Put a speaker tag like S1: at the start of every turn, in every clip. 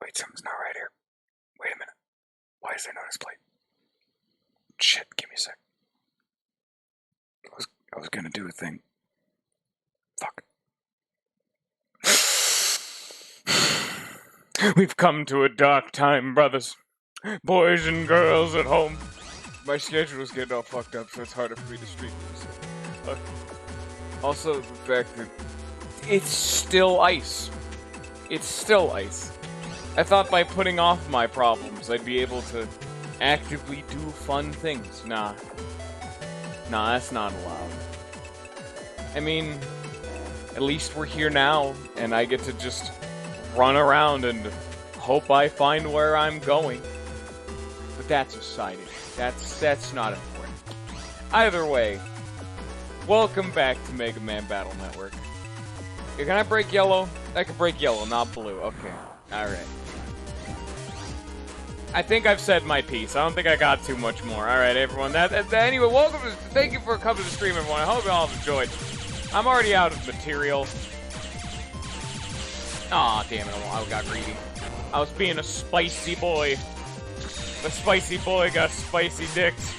S1: Wait, something's not right here. Wait a minute. Why is there no display? Shit, give me a sec. I was gonna do a thing. Fuck. We've come to a dark time, brothers. Boys and girls at home. My schedule's getting all fucked up, so it's harder for me to stream this. Also, the fact that it's still ice. It's still ice. I thought by putting off my problems, I'd be able to actively do fun things. Nah, that's not allowed. I mean, at least we're here now, and I get to just run around and hope I find where I'm going. But that's a side issue. That's not important. Either way, welcome back to Megaman Battle Network. Can I break yellow? I can break yellow, not blue. Okay. Alright. I think I've said my piece. I don't think I got too much more. Alright, everyone. Anyway, thank you for coming to the stream, everyone. I hope you all have enjoyed. I'm already out of material. Aw, damn it. I got greedy. I was being a spicy boy. The spicy boy got spicy dicks.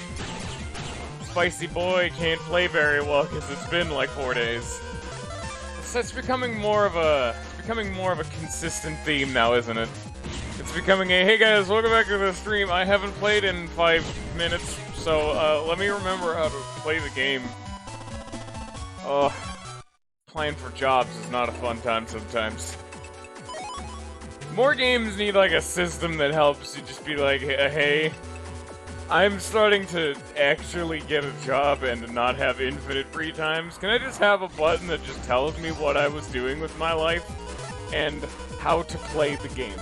S1: Spicy boy can't play very well because it's been like 4 days. It's becoming more of a consistent theme now, isn't it? It's becoming a, hey guys, welcome back to the stream. I haven't played in 5 minutes, so let me remember how to play the game. Applying for jobs is not a fun time sometimes. More games need like a system that helps you just be like, hey, I'm starting to actually get a job and not have infinite free times. Can I just have a button that just tells me what I was doing with my life and how to play the game?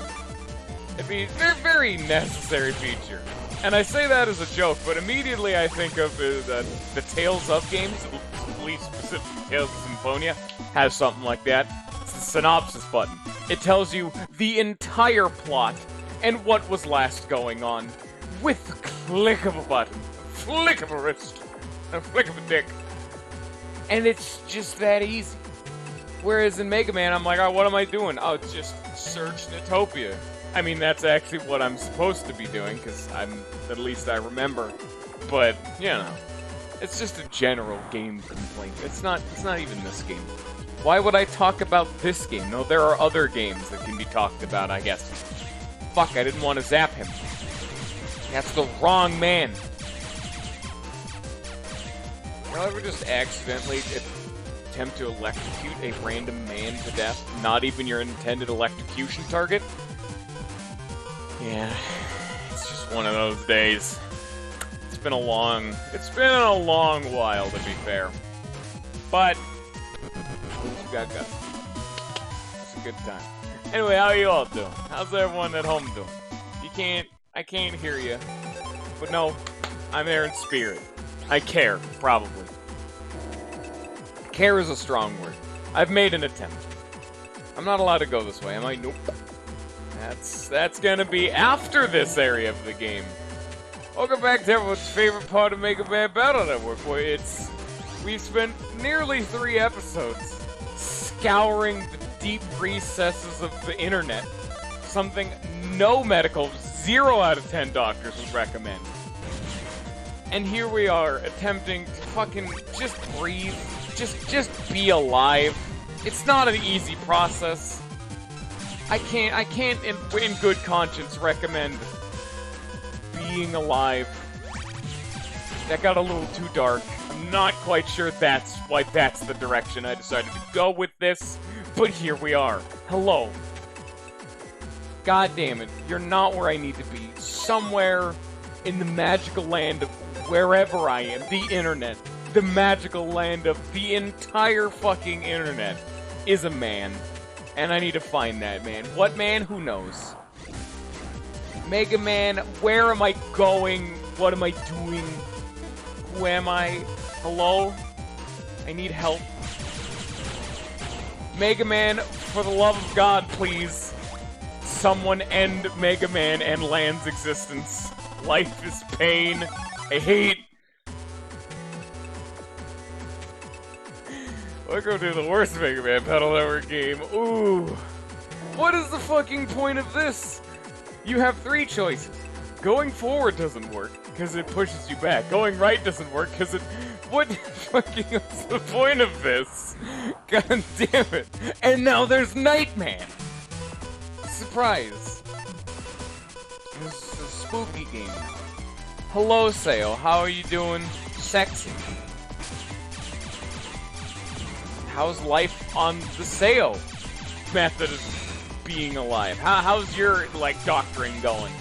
S1: They're a very necessary feature. And I say that as a joke, but immediately I think of the Tales of games, at least specifically Tales of Symphonia, has something like that. It's the synopsis button. It tells you the entire plot and what was last going on with the click of a button, a flick of a wrist, and a flick of a dick. And it's just that easy. Whereas in Mega Man, I'm like, oh, what am I doing? Oh, just search Natopia. I mean, that's actually what I'm supposed to be doing, because at least I remember. But, you know, it's just a general game complaint. It's not even this game. Why would I talk about this game? No, there are other games that can be talked about, I guess. Fuck, I didn't want to zap him. That's the wrong man. You ever just accidentally attempt to electrocute a random man to death? Not even your intended electrocution target? Yeah, it's just one of those days. It's been a long while, to be fair. But you got guts. It's a good time. Anyway, how are you all doing? How's everyone at home doing? I can't hear you. But no, I'm there in spirit. I care, probably. Care is a strong word. I've made an attempt. I'm not allowed to go this way, am I? Nope. That's gonna be after this area of the game. Welcome back to everyone's favorite part of Megaman Battle Network, where we've spent nearly 3 episodes scouring the deep recesses of the internet. Something no medical, 0 out of 10 doctors would recommend. And here we are, attempting to fucking just breathe, just be alive. It's not an easy process. I can't in good conscience recommend being alive. That got a little too dark. I'm not quite sure that's why that's the direction I decided to go with this, but here we are. Hello. God damn it, you're not where I need to be. Somewhere in the magical land of wherever I am, the internet, the magical land of the entire fucking internet, is a man. And I need to find that man. What man? Who knows? Mega Man, where am I going? What am I doing? Who am I? Hello? I need help. Mega Man, for the love of God, please. Someone end Mega Man and Land's existence. Life is pain. I hate. Welcome to the worst Mega Man Battle Network game. Ooh. What is the fucking point of this? You have 3 choices. Going forward doesn't work, because it pushes you back. Going right doesn't work, because it... What fucking is the point of this? God damn it. And now there's Nightman! Surprise. This is a spooky game. Hello, Sail. How are you doing? Sexy. How's life on the Sail method of being alive? How's your, like, doctoring going?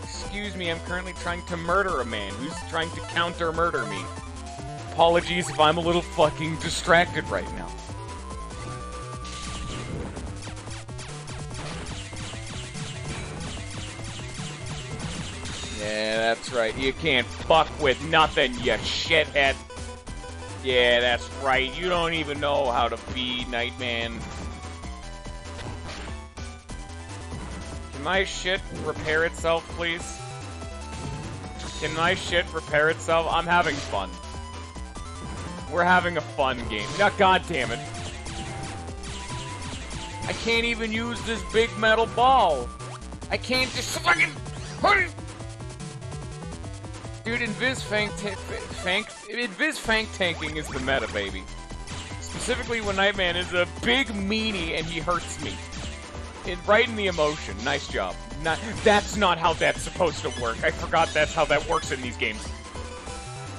S1: Excuse me, I'm currently trying to murder a man who's trying to counter-murder me. Apologies if I'm a little fucking distracted right now. Yeah, that's right. You can't fuck with nothing, you shithead. Yeah, that's right. You don't even know how to be Nightman. Can my shit repair itself, please? Can my shit repair itself? I'm having fun. We're having a fun game. Now, God damn it. I can't even use this big metal ball. I can't just fucking... Dude, Invis Fank tanking is the meta, baby. Specifically when Nightman is a big meanie and he hurts me. Right in the emotion. Nice job. That's not how that's supposed to work. I forgot that's how that works in these games.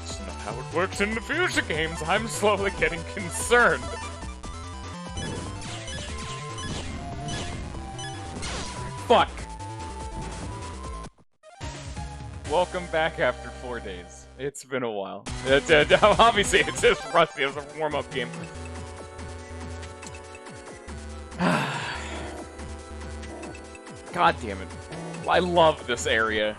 S1: It's not how it works in the future games. I'm slowly getting concerned. Fuck. Welcome back after 4 days. It's been a while. Obviously, it's just rusty. It was a warm-up game. God damn it. I love this area.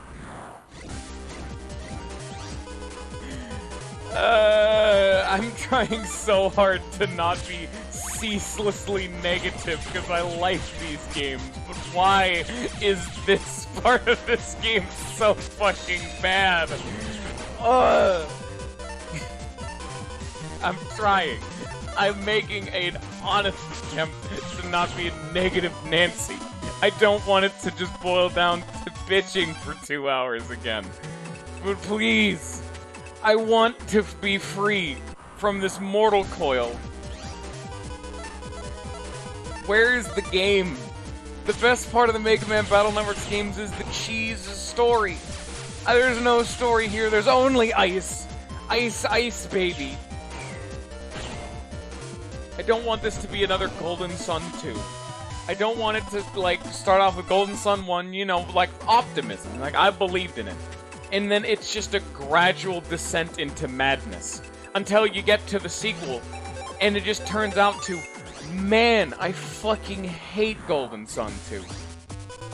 S1: I'm trying so hard to not be ceaselessly negative because I like these games, but why is this part of this game so fucking bad? I'm trying. I'm making an honest attempt to not be a negative Nancy. I don't want it to just boil down to bitching for 2 hours again. But please, I want to be free from this mortal coil. Where is the game? The best part of the Megaman Battle Network's games is the cheese story. There's no story here, there's only ice. Ice, ice, baby. I don't want this to be another Golden Sun 2. I don't want it to, like, start off with Golden Sun 1, you know, like, optimism. Like, I believed in it. And then it's just a gradual descent into madness. Until you get to the sequel, and it just turns out to, man, I fucking hate Golden Sun 2.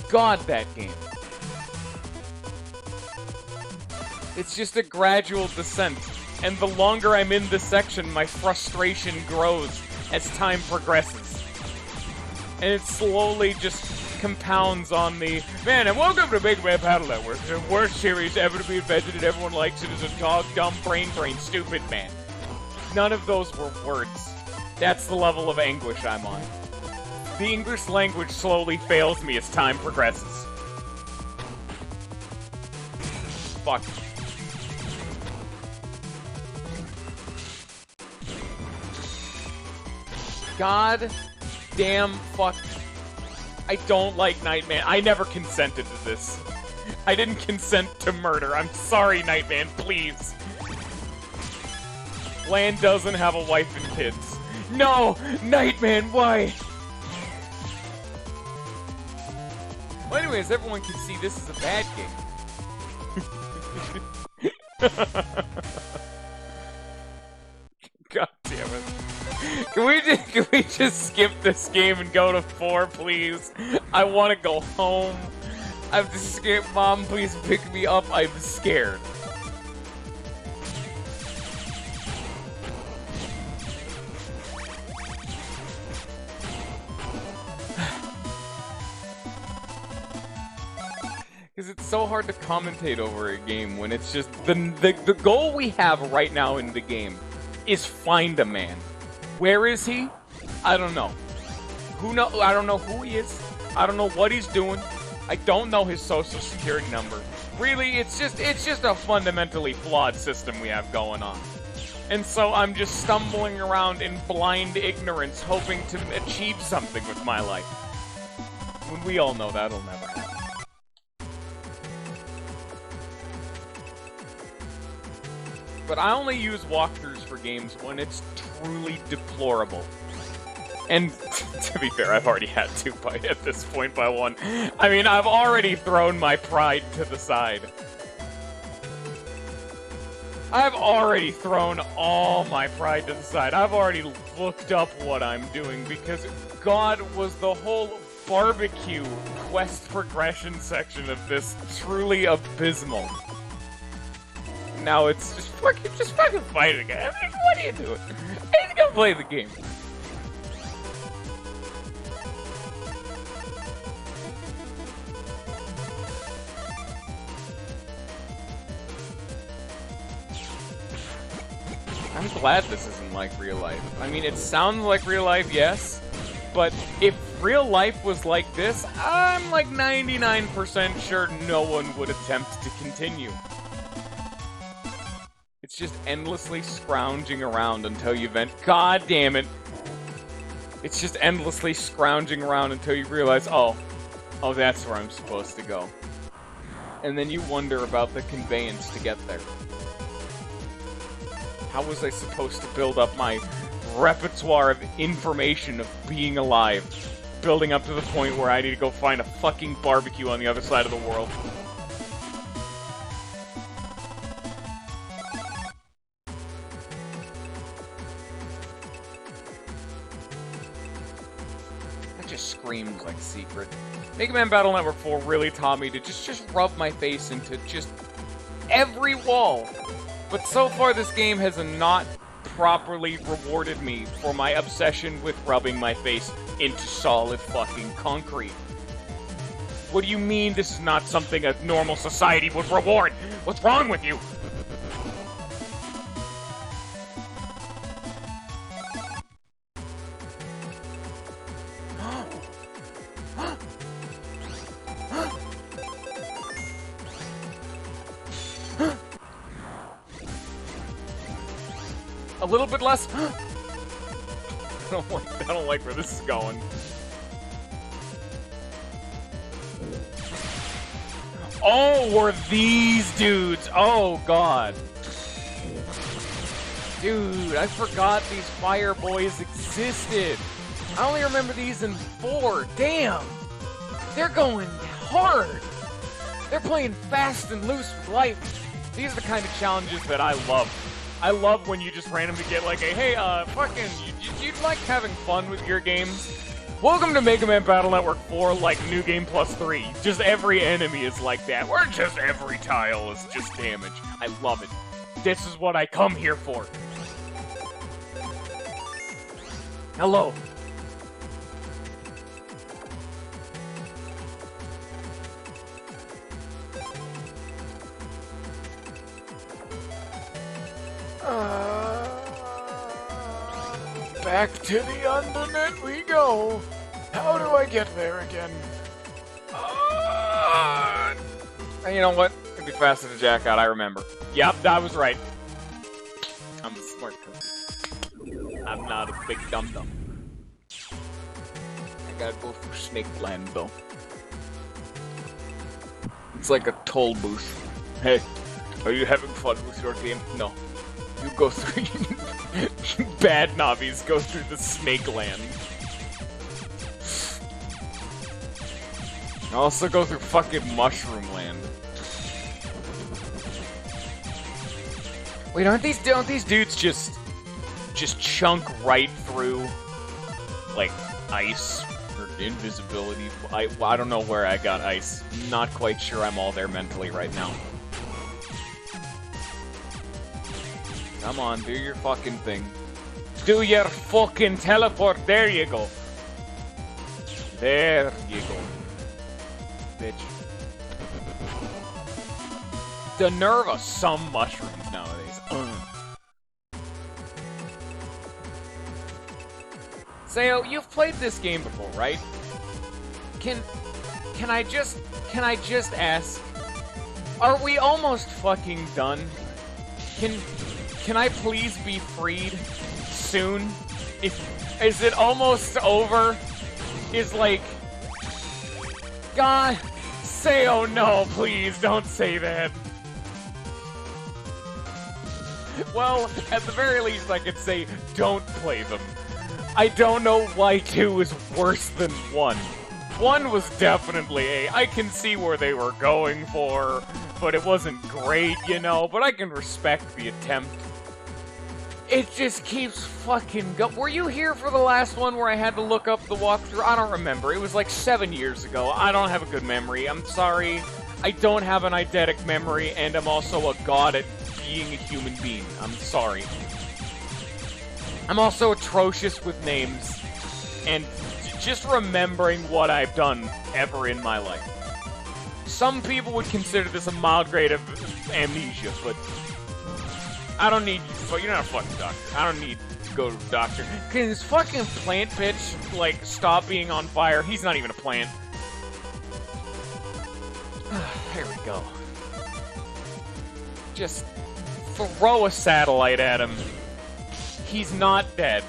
S1: God, that game. It's just a gradual descent. And the longer I'm in this section, my frustration grows as time progresses. And it slowly just compounds on the, man, and welcome to Megaman Battle Network, the worst series ever to be invented and everyone likes it as a dog, dumb, brain, stupid man. None of those were words. That's the level of anguish I'm on. The English language slowly fails me as time progresses. Fuck. God damn fuck. I don't like Nightman. I never consented to this. I didn't consent to murder. I'm sorry, Nightman, please. Land doesn't have a wife and kids. No! Nightman, why? Well, anyways, everyone can see this is a bad game. God damn it. Can we just skip this game and go to 4, please? I want to go home. I'm just scared. Mom, please pick me up. I'm scared. Because it's so hard to commentate over a game when it's just... The goal we have right now in the game is find a man. Where is he? I don't know. Who know? I don't know who he is. I don't know what he's doing. I don't know his social security number. Really, it's just a fundamentally flawed system we have going on. And so I'm just stumbling around in blind ignorance, hoping to achieve something with my life. When we all know that'll never happen. But I only use walkthroughs for games when it's truly deplorable. And to be fair, I've already had to at this point by one. I mean, I've already thrown my pride to the side. I've already thrown all my pride to the side. I've already looked up what I'm doing because God, was the whole barbecue quest progression section of this truly abysmal. Now it's just fucking fight it again. I mean, what are you doing? I just gonna play the game. I'm glad this isn't like real life. I mean, it sounds like real life, yes, but if real life was like this, I'm like 99% sure no one would attempt to continue. It's just endlessly scrounging around until you God damn it. It's just endlessly scrounging around until you realize, oh, that's where I'm supposed to go. And then you wonder about the conveyance to get there. How was I supposed to build up my repertoire of information of being alive? Building up to the point where I need to go find a fucking barbecue on the other side of the world. That just screams like secret. Megaman Battle Network 4 really taught me to just rub my face into just every wall. But so far, this game has not properly rewarded me for my obsession with rubbing my face into solid fucking concrete. What do you mean this is not something a normal society would reward? What's wrong with you? A little bit less. I don't like where this is going. Oh, were these dudes? Oh God, dude, I forgot these fire boys existed. I only remember these in 4. Damn, they're going hard. They're playing fast and loose with life. These are the kind of challenges that I love. I love when you just randomly get like a, hey, fucking, you like having fun with your games? Welcome to Megaman Battle Network 4, like, New Game Plus 3. Just every enemy is like that. Or just every tile is just damage. I love it. This is what I come here for. Hello. Back to the undernet we go. How do I get there again? And you know what? It'd be faster to jack out, I remember. Yep, I was right. I'm a smart cookie. I'm not a big dum-dum. I gotta go through Snake Land, though. It's like a toll booth. Hey, are you having fun with your game? No. You go through... Bad nobbies go through the Snake Land. I also go through fucking Mushroom Land. Wait, don't these dudes just chunk right through, like, ice or invisibility? I don't know where I got ice. Not quite sure I'm all there mentally right now. Come on, do your fucking thing. Do your fucking teleport. There you go. There you go. Bitch. The nerve of some mushrooms nowadays. Sayo, you've played this game before, right? Can I just ask, are we almost fucking done? Can I please be freed soon? Is it almost over? Is like, God, say oh no, please don't say that. Well, at the very least I could say don't play them. I don't know why 2 is worse than 1. 1 was definitely I can see where they were going for, but it wasn't great, you know, but I can respect the attempt. It just keeps fucking go. Were you here for the last one where I had to look up the walkthrough? I don't remember. It was like 7 years ago. I don't have a good memory. I'm sorry. I don't have an eidetic memory, and I'm also a god at being a human being. I'm sorry. I'm also atrocious with names, and just remembering what I've done ever in my life. Some people would consider this a mild grade of amnesia, but I don't need you. You're not a fucking doctor. I don't need to go to the doctor. Can this fucking plant bitch, like, stop being on fire? He's not even a plant. There we go. Just throw a satellite at him. He's not dead.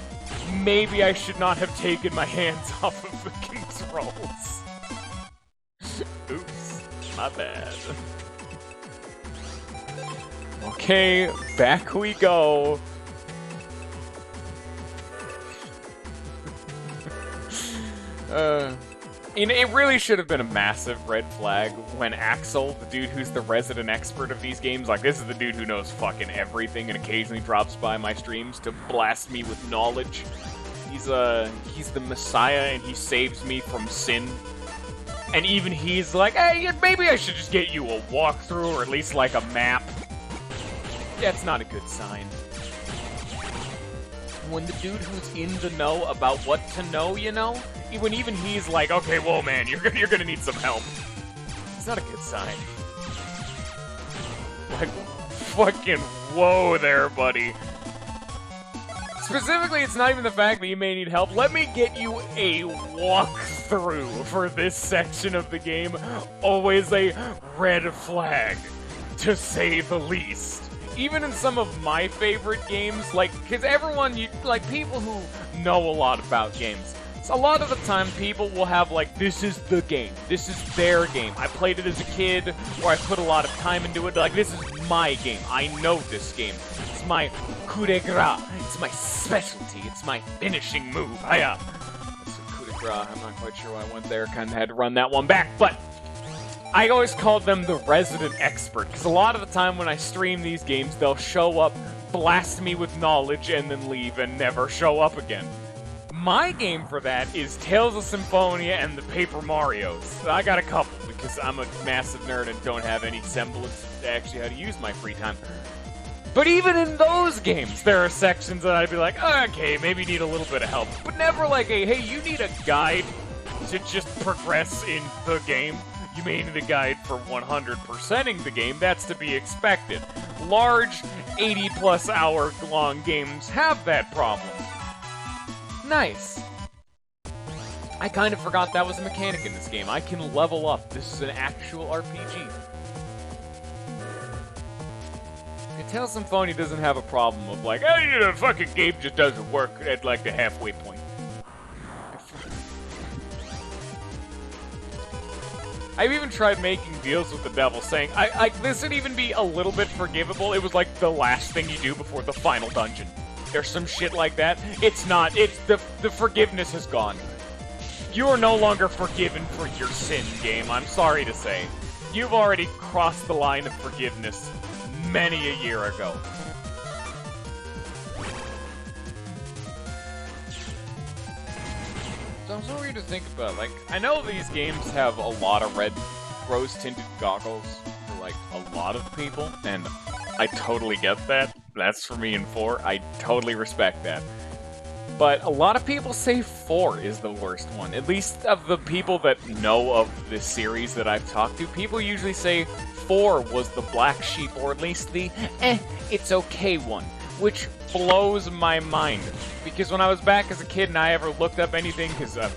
S1: Maybe I should not have taken my hands off of the controls. Oops, my bad. Okay, back we go. It really should have been a massive red flag when Axel, the dude who's the resident expert of these games, like, this is the dude who knows fucking everything and occasionally drops by my streams to blast me with knowledge. He's the messiah and he saves me from sin. And even he's like, hey, maybe I should just get you a walkthrough or at least like a map. That's not a good sign. When the dude who's in the know about what to know, you know? When even he's like, okay, whoa, man, you're gonna need some help. It's not a good sign. Like, fucking whoa there, buddy. Specifically, it's not even the fact that you may need help. Let me get you a walkthrough for this section of the game. Always a red flag, to say the least. Even in some of my favorite games, like, because everyone, like, people who know a lot about games, so a lot of the time people will have, like, this is the game. This is their game. I played it as a kid, or I put a lot of time into it. Like, this is my game. I know this game. It's my coup de grace. It's my specialty. It's my finishing move. Hiya. That's a coup de grace. I'm not quite sure why I went there. Kind of had to run that one back, but I always called them the resident expert, because a lot of the time when I stream these games, they'll show up, blast me with knowledge, and then leave and never show up again. My game for that is Tales of Symphonia and the Paper Marios. I got a couple, because I'm a massive nerd and don't have any semblance to actually how to use my free time. But even in those games, there are sections that I'd be like, okay, maybe need a little bit of help. But never like a, hey, you need a guide to just progress in the game. You may need a guide for 100%ing the game. That's to be expected. Large, 80-plus hour long games have that problem. Nice. I kind of forgot that was a mechanic in this game. I can level up. This is an actual RPG. Tales of Symphonia doesn't have a problem of like, hey, the fucking game just doesn't work at like the halfway point. I've even tried making deals with the devil, saying, this would even be a little bit forgivable. It was like the last thing you do before the final dungeon. There's some shit like that. It's not. It's the forgiveness has gone. You are no longer forgiven for your sin, game. I'm sorry to say. You've already crossed the line of forgiveness many a year ago. So I'm so weird to think about. Like, I know these games have a lot of red rose-tinted goggles for, like, a lot of people, and I totally get that. That's for me in 4. I totally respect that. But a lot of people say 4 is the worst one. At least of the people that know of this series that I've talked to, people usually say 4 was the black sheep, or at least the, it's okay one. which blows my mind. Because when I was back as a kid and I ever looked up anything, because I was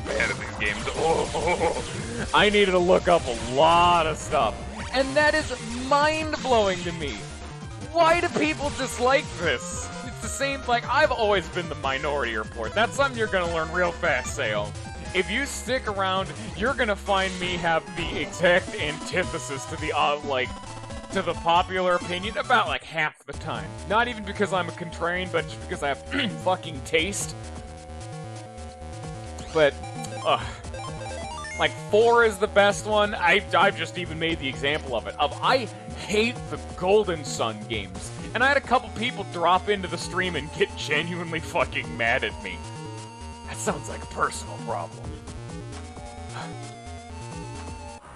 S1: bad at these games. I needed to look up a lot of stuff. And that is mind-blowing to me. Why do people dislike this? It's the same, like, I've always been the Minority Report. That's something you're gonna learn real fast, Sayo. If you stick around, you're gonna find me have the exact antithesis to the, to the popular opinion about, like, half the time. Not even because I'm a contrarian, but just because I have fucking taste. But, like, 4 is the best one. I've just even made the example of it. I hate the Golden Sun games. And I had a couple people drop into the stream and get genuinely fucking mad at me. That sounds like a personal problem.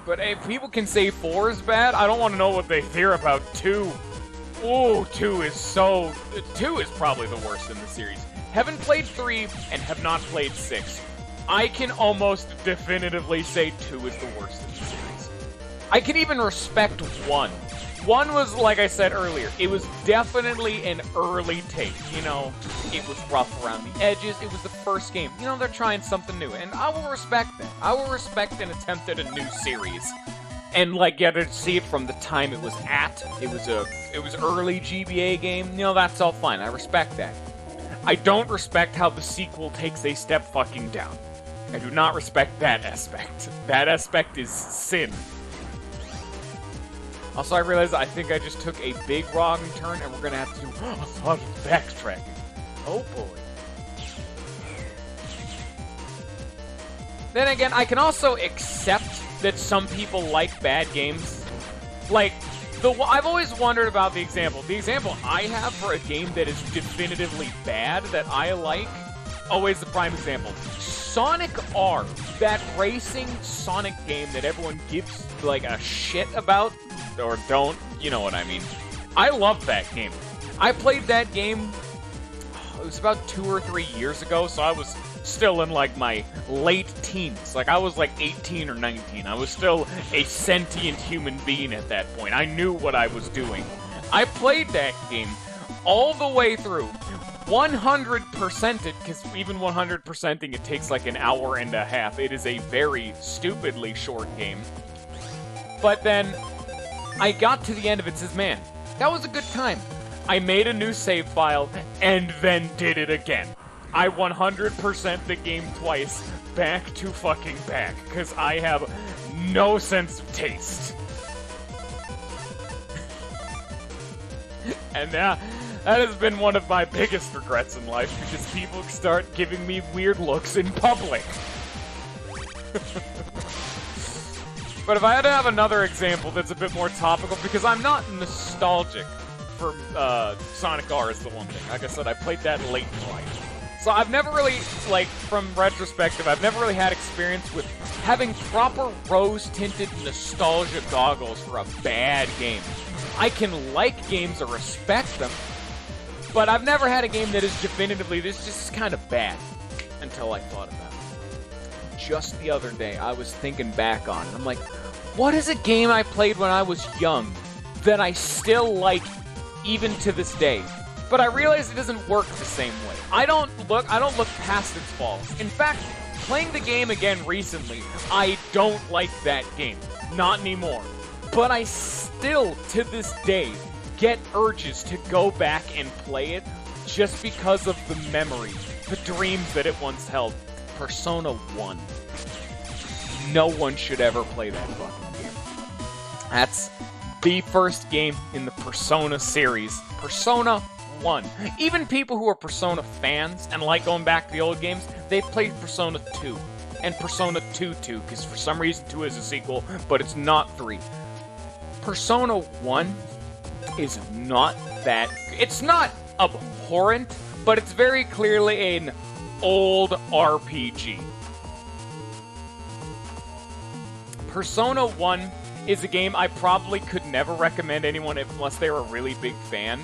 S1: But if people can say 4 is bad, I don't want to know what they fear about 2. Ooh, 2 is probably the worst in the series. Haven't played 3 and have not played 6. I can almost definitively say 2 is the worst in the series. I can even respect 1. 1 was, like I said earlier, it was definitely an early take, you know? It was rough around the edges, it was the first game. You know, they're trying something new, and I will respect that. I will respect an attempt at a new series. And, like, yeah, to see it from the time it was at, it was early GBA game, you know, that's all fine, I respect that. I don't respect how the sequel takes a step fucking down. I do not respect that aspect. That aspect is sin. Also, I realized I think I just took a big wrong turn, and we're gonna have to do a lot of backtracking. Oh boy. Then again, I can also accept that some people like bad games. Like, I've always wondered about the example. The example I have for a game that is definitively bad that I like, always the prime example. Sonic R, that racing Sonic game that everyone gives, like, a shit about, or don't, you know what I mean. I love that game. I played that game, it was about 2 or 3 years ago, so I was still in, like, my late teens. Like, I was, like, 18 or 19. I was still a sentient human being at that point. I knew what I was doing. I played that game all the way through. 100% it, because even 100%ing it takes like an hour and a half. It is a very stupidly short game. But then, I got to the end of it and says, man, that was a good time. I made a new save file, and then did it again. I 100% the game twice, back to fucking back, because I have no sense of taste. And that has been one of my biggest regrets in life, because people start giving me weird looks in public. But if I had to have another example that's a bit more topical, because I'm not nostalgic for Sonic R is the one thing. Like I said, I played that late in life. So I've never really, like, from retrospective, I've never really had experience with having proper rose-tinted nostalgia goggles for a bad game. I can like games or respect them, but I've never had a game that is definitively, this just kind of bad, until I thought about it. Just the other day, I was thinking back on it. I'm like, what is a game I played when I was young that I still like even to this day? But I realize it doesn't work the same way. I don't look past its faults. In fact, playing the game again recently, I don't like that game. Not anymore. But I still, to this day, get urges to go back and play it just because of the memory, the dreams that it once held. Persona 1. No one should ever play that fucking game. That's the first game in the Persona series. Persona 1. Even people who are Persona fans and like going back to the old games, they've played Persona 2. And Persona 2 too, because for some reason 2 is a sequel, but it's not 3. Persona 1 is not that... It's not abhorrent, but it's very clearly an old RPG. Persona 1 is a game I probably could never recommend anyone unless they were a really big fan.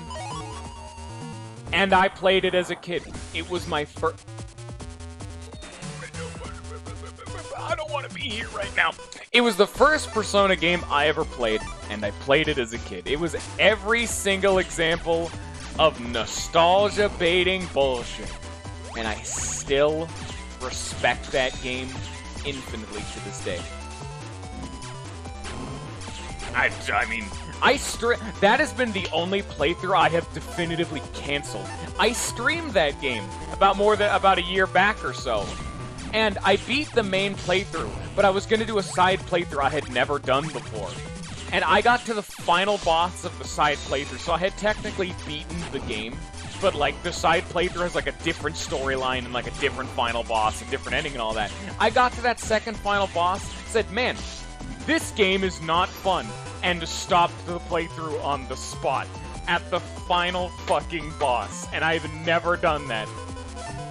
S1: And I played it as a kid. It was my first... I don't want to be here right now. It was the first Persona game I ever played, and I played it as a kid. It was every single example of nostalgia-baiting bullshit. And I still respect that game infinitely to this day. I mean, that has been the only playthrough I have definitively canceled. I streamed that game about a year back or so, and I beat the main playthrough, but I was going to do a side playthrough I had never done before. And I got to the final boss of the side playthrough, so I had technically beaten the game, but like the side playthrough has like a different storyline and like a different final boss, a different ending and all that. I got to that second final boss, said, man, this game is not fun, and stopped the playthrough on the spot at the final fucking boss. And I've never done that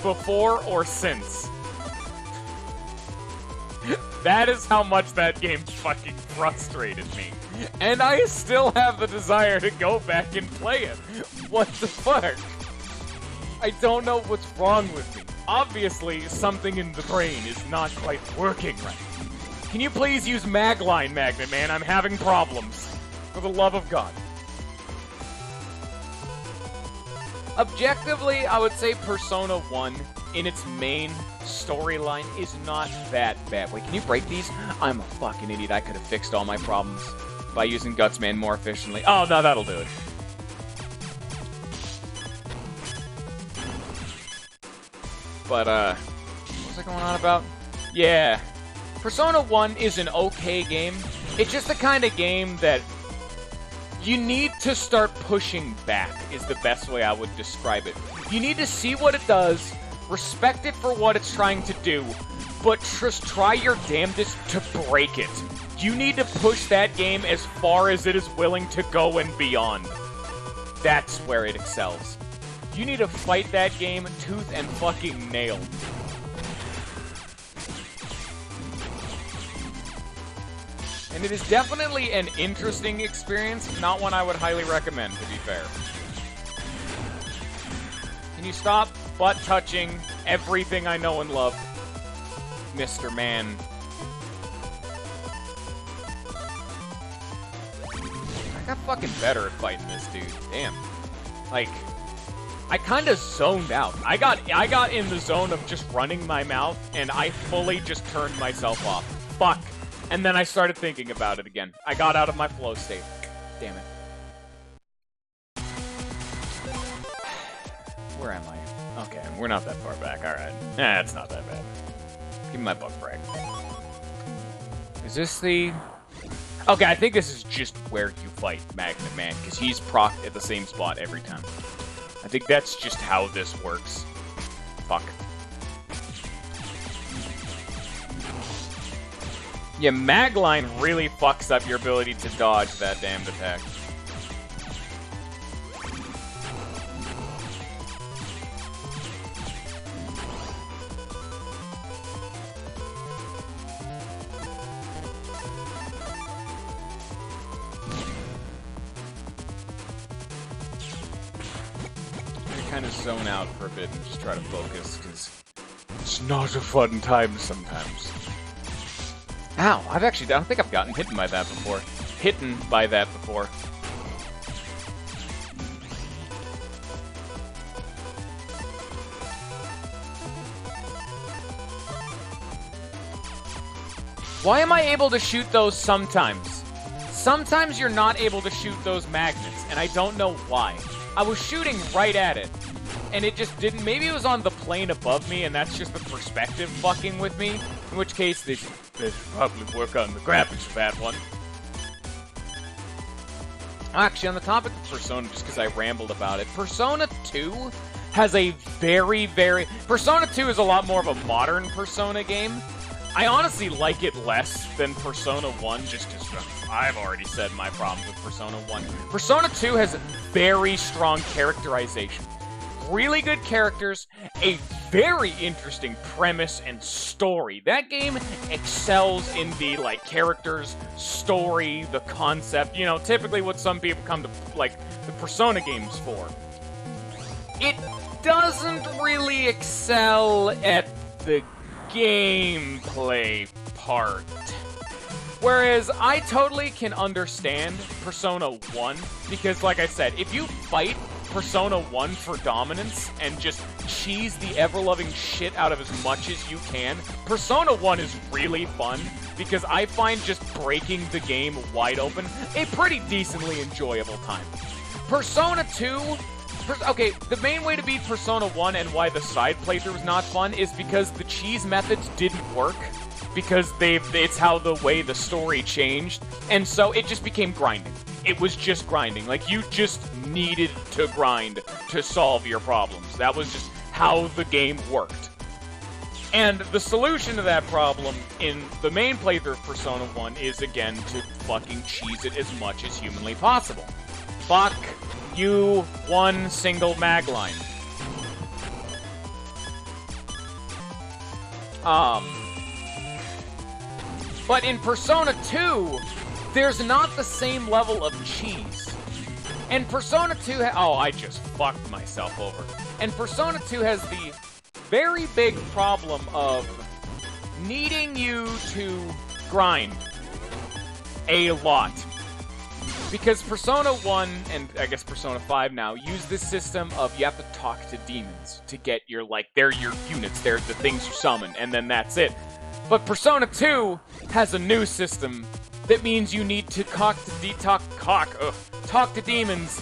S1: before or since. That is how much that game fucking frustrated me. And I still have the desire to go back and play it. What the fuck? I don't know what's wrong with me. Obviously, something in the brain is not quite working right. Can you please use Magline, Magnet Man? I'm having problems. For the love of God. Objectively, I would say Persona 1, in its main storyline, is not that bad. Wait, can you break these? I'm a fucking idiot. I could have fixed all my problems by using Gutsman more efficiently. Oh, no, that'll do it. But, what was I going on about? Yeah. Persona 1 is an okay game. It's just the kind of game that you need to start pushing back, is the best way I would describe it. You need to see what it does, respect it for what it's trying to do, but just try your damnedest to break it. You need to push that game as far as it is willing to go and beyond. That's where it excels. You need to fight that game tooth and fucking nail. And it is definitely an interesting experience, not one I would highly recommend, to be fair. Can you stop butt-touching everything I know and love, Mr. Man? I got fucking better at fighting this dude. Damn. Like, I kind of zoned out. I got in the zone of just running my mouth, and I fully just turned myself off. Fuck. And then I started thinking about it again. I got out of my flow state. Damn it. Where am I? Okay, we're not that far back. Alright. It's not that bad. Give me my book break. Is this the... Okay, I think this is just where you fight Magnet Man, because he's procced at the same spot every time. I think that's just how this works. Fuck. Yeah, Magline really fucks up your ability to dodge that damned attack. I kind of zone out for a bit and just try to focus, because it's not a fun time sometimes. Ow, I don't think I've gotten hit by that before. Why am I able to shoot those sometimes? Sometimes you're not able to shoot those magnets, and I don't know why. I was shooting right at it, and it just didn't. Maybe it was on the plane above me, and that's just the perspective fucking with me. In which case, they should probably work on the graphics for that one. Actually, on the topic of Persona, just because I rambled about it, Persona 2 has a very... Persona 2 is a lot more of a modern Persona game. I honestly like it less than Persona 1, just because I've already said my problems with Persona 1. Persona 2 has very strong characterization. Really good characters, a very interesting premise and story. That game excels in the, like, characters, story, the concept, you know, typically what some people come to, like, the Persona games for. It doesn't really excel at the gameplay part. Whereas I totally can understand Persona 1, because, like I said, if you fight Persona 1 for dominance and just cheese the ever-loving shit out of as much as you can, Persona 1 is really fun because I find just breaking the game wide open a pretty decently enjoyable time. Persona 2... Okay, the main way to beat Persona 1 and why the side playthrough was not fun is because the cheese methods didn't work. Because it's how the way the story changed. And so it just became grinding. It was just grinding. Like, you just needed to grind to solve your problems. That was just how the game worked. And the solution to that problem in the main playthrough of Persona 1 is, again, to fucking cheese it as much as humanly possible. Fuck you, one single mag line. But in Persona 2, there's not the same level of cheese. And Persona 2 oh, I just fucked myself over. And Persona 2 has the very big problem of needing you to grind a lot. Because Persona 1, and I guess Persona 5 now, use this system of you have to talk to demons to get your, like, they're your units, they're the things you summon, and then that's it. But Persona 2 has a new system that means you need to talk to demons,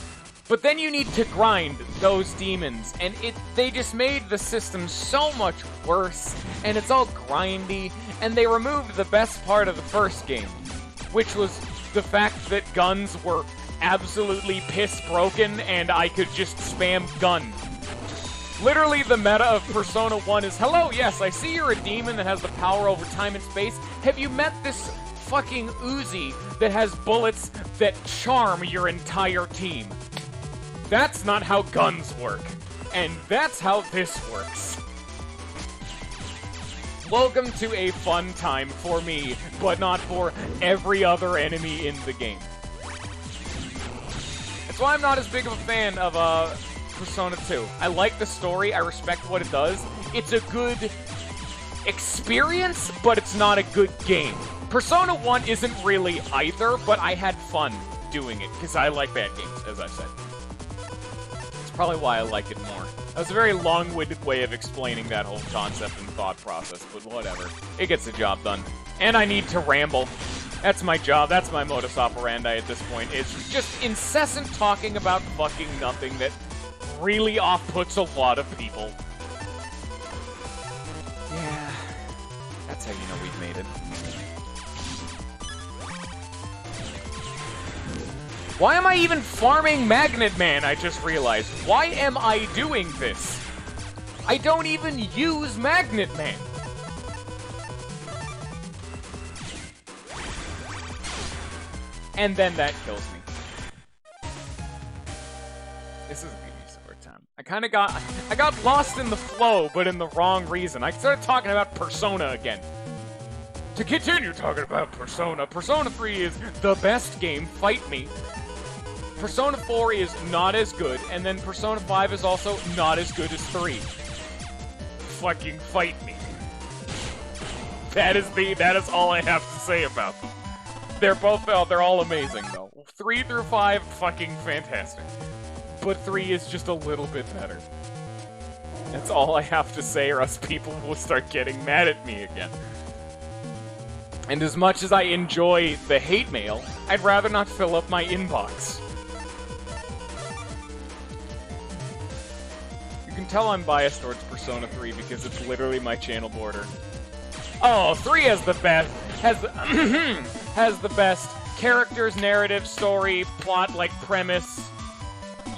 S1: but then you need to grind those demons, and they just made the system so much worse, and it's all grindy, and they removed the best part of the first game, which was the fact that guns were absolutely piss broken and I could just spam gun. Literally, the meta of Persona 1 is, hello, yes, I see you're a demon that has the power over time and space. Have you met this fucking Uzi that has bullets that charm your entire team? That's not how guns work. And that's how this works. Welcome to a fun time for me, but not for every other enemy in the game. That's why I'm not as big of a fan of Persona 2. I like the story, I respect what it does. It's a good experience, but it's not a good game. Persona 1 isn't really either, but I had fun doing it, because I like bad games, as I've said. It's probably why I like it more. That was a very long-winded way of explaining that whole concept and thought process, but whatever. It gets the job done. And I need to ramble. That's my job, that's my modus operandi at this point. It's just incessant talking about fucking nothing that really off-puts a lot of people. Yeah, that's how you know we've made it. Why am I even farming Magnet Man, I just realized? Why am I doing this? I don't even use Magnet Man. And then that kills me. This is gonna be sword time. I got lost in the flow, but in the wrong reason. I started talking about Persona again. To continue talking about Persona, Persona 3 is the best game, fight me. Persona 4 is not as good, and then Persona 5 is also not as good as 3. Fucking fight me. That is all I have to say about them. They're all amazing though. 3 through 5, fucking fantastic. But 3 is just a little bit better. That's all I have to say, or else people will start getting mad at me again. And as much as I enjoy the hate mail, I'd rather not fill up my inbox. You can tell I'm biased towards Persona 3 because it's literally my channel border. Oh, 3 has the best, has the best characters, narrative, story, plot, like, premise.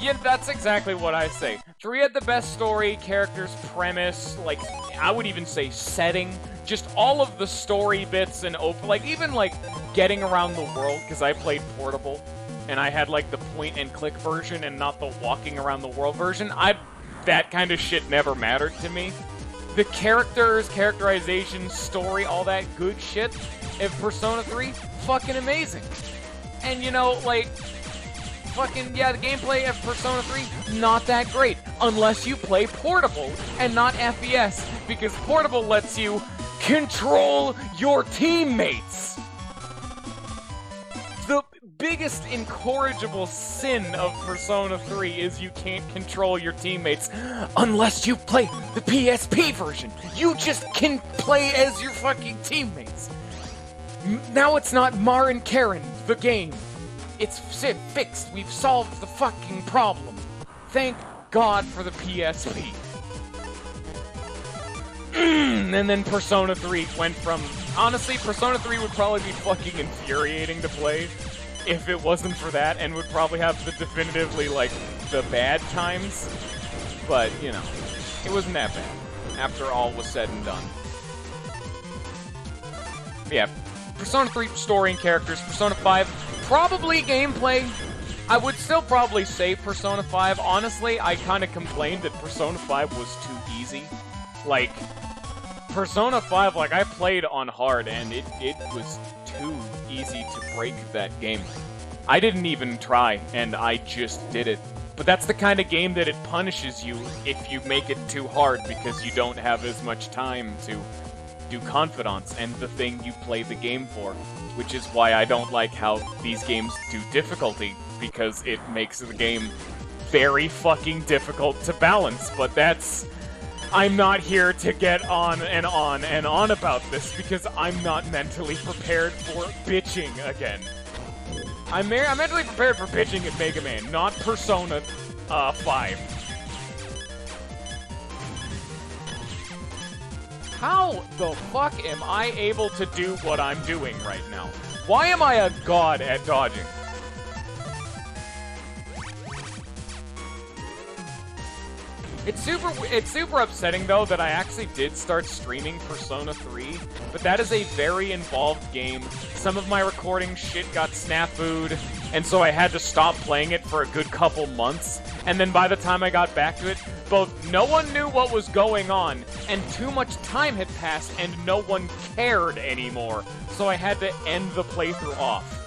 S1: Yeah, that's exactly what I say. 3 had the best story, characters, premise, like, I would even say setting. Just all of the story bits and like, even, like, getting around the world, because I played Portable, and I had, like, the point-and-click version and not the walking around the world version. That kind of shit never mattered to me. The characters, characterization, story, all that good shit of Persona 3, fucking amazing. And, you know, like, fucking, yeah, the gameplay of Persona 3, not that great. Unless you play Portable and not FES, because Portable lets you control your teammates. The biggest incorrigible sin of Persona 3 is you can't control your teammates unless you play the PSP version. You just can play as your fucking teammates. Now it's not Mar and Karen, the game. It's fixed. We've solved the fucking problem. Thank God for the PSP. And then Persona 3 went from... Honestly, Persona 3 would probably be fucking infuriating to play if it wasn't for that, and would probably have the definitively, like, the bad times. But, you know, it wasn't that bad, after all was said and done. Yeah, Persona 3 story and characters, Persona 5, probably gameplay. I would still probably say Persona 5. Honestly, I kind of complained that Persona 5 was too easy. Like, Persona 5, like, I played on hard, and it was too easy to break that game. I didn't even try, and I just did it. But that's the kind of game that it punishes you if you make it too hard, because you don't have as much time to do confidants and the thing you play the game for. Which is why I don't like how these games do difficulty, because it makes the game very fucking difficult to balance. But that's... I'm not here to get on and on and on about this, because I'm not mentally prepared for bitching again. I'm mentally prepared for bitching at Mega Man, not Persona 5. How the fuck am I able to do what I'm doing right now? Why am I a god at dodging? It's super upsetting, though, that I actually did start streaming Persona 3, but that is a very involved game. Some of my recording shit got snafu'd, and so I had to stop playing it for a good couple months, and then by the time I got back to it, both no one knew what was going on, and too much time had passed, and no one cared anymore, so I had to end the playthrough off.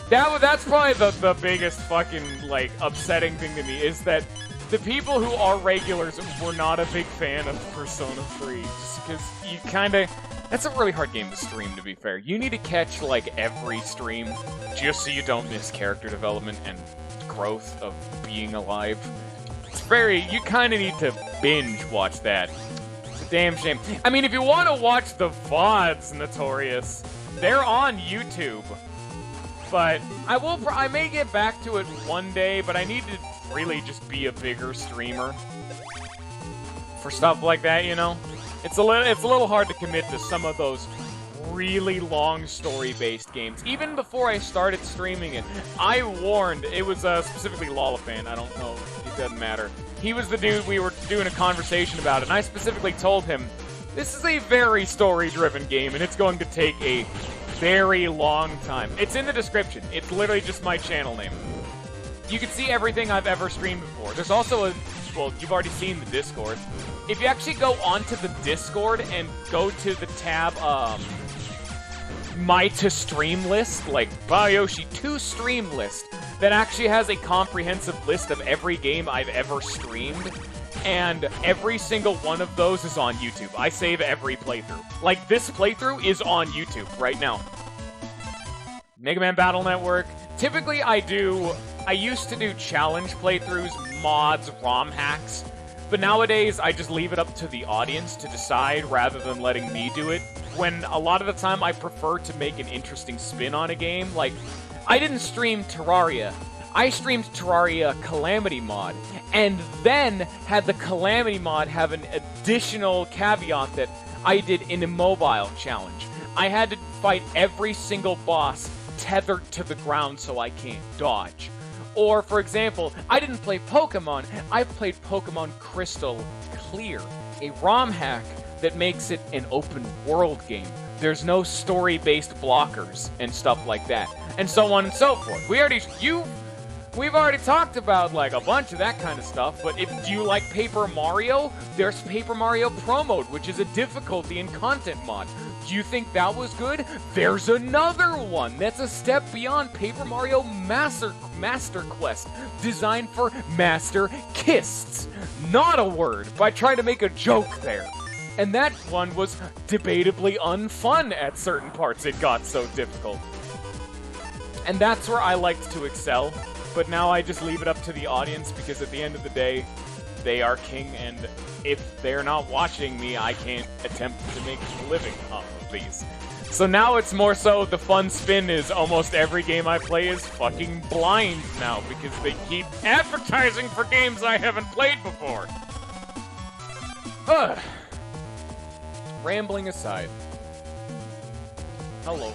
S1: That's probably the biggest fucking, like, upsetting thing to me, is that the people who are regulars were not a big fan of Persona 3, just because you kinda... That's a really hard game to stream, to be fair. You need to catch, like, every stream, just so you don't miss character development and growth of being alive. It's very... You kinda need to binge watch that. It's a damn shame. I mean, if you want to watch the VODs, Notorious, they're on YouTube. But I may get back to it one day, but I need to really just be a bigger streamer for stuff like that, you know? It's a little hard to commit to some of those really long story-based games. Even before I started streaming it, I warned, it was specifically Lollifan, I don't know, it doesn't matter. He was the dude we were doing a conversation about, and I specifically told him, this is a very story-driven game, and it's going to take a very long time. It's in the description. It's literally just my channel name. You can see everything I've ever streamed before. There's also a... Well, you've already seen the Discord. If you actually go onto the Discord and go to the tab, My to Stream list, like Bayoshi to Stream list, that actually has a comprehensive list of every game I've ever streamed, and every single one of those is on YouTube. I save every playthrough. Like, this playthrough is on YouTube right now. Megaman Battle Network. Typically, I used to do challenge playthroughs, mods, ROM hacks, but nowadays I just leave it up to the audience to decide rather than letting me do it, when a lot of the time I prefer to make an interesting spin on a game. Like, I didn't stream Terraria. I streamed Terraria Calamity mod, and then had the Calamity mod have an additional caveat that I did an immobile challenge. I had to fight every single boss tethered to the ground so I can't dodge. Or, for example, I didn't play Pokemon, I played Pokemon Crystal Clear, a ROM hack that makes it an open world game. There's no story-based blockers and stuff like that, and so on and so forth. We've already talked about, like, a bunch of that kind of stuff, but if you like Paper Mario, there's Paper Mario Pro Mode, which is a difficulty and content mod. Do you think that was good? There's another one that's a step beyond Paper Mario Master Quest, designed for Master Kists. Not a word, but I tried to make a joke there. And that one was debatably unfun at certain parts. It got so difficult. And that's where I liked to excel, but now I just leave it up to the audience because at the end of the day, they are king, and if they're not watching me, I can't attempt to make a living off of these. So now it's more so the fun spin is almost every game I play is fucking blind now because they keep advertising for games I haven't played before. Ugh. Rambling aside. Hello.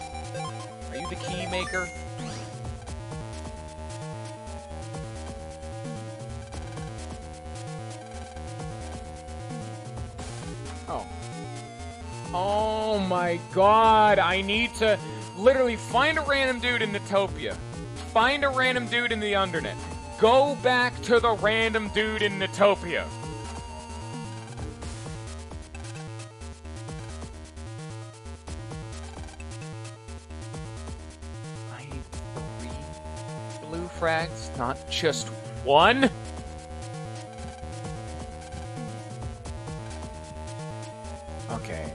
S1: Are you the key maker? Oh. Oh my god, I need to literally find a random dude in Natopia. Find a random dude in the Undernet. Go back to the random dude in Natopia. I need 3 blue frags, not just 1. Okay.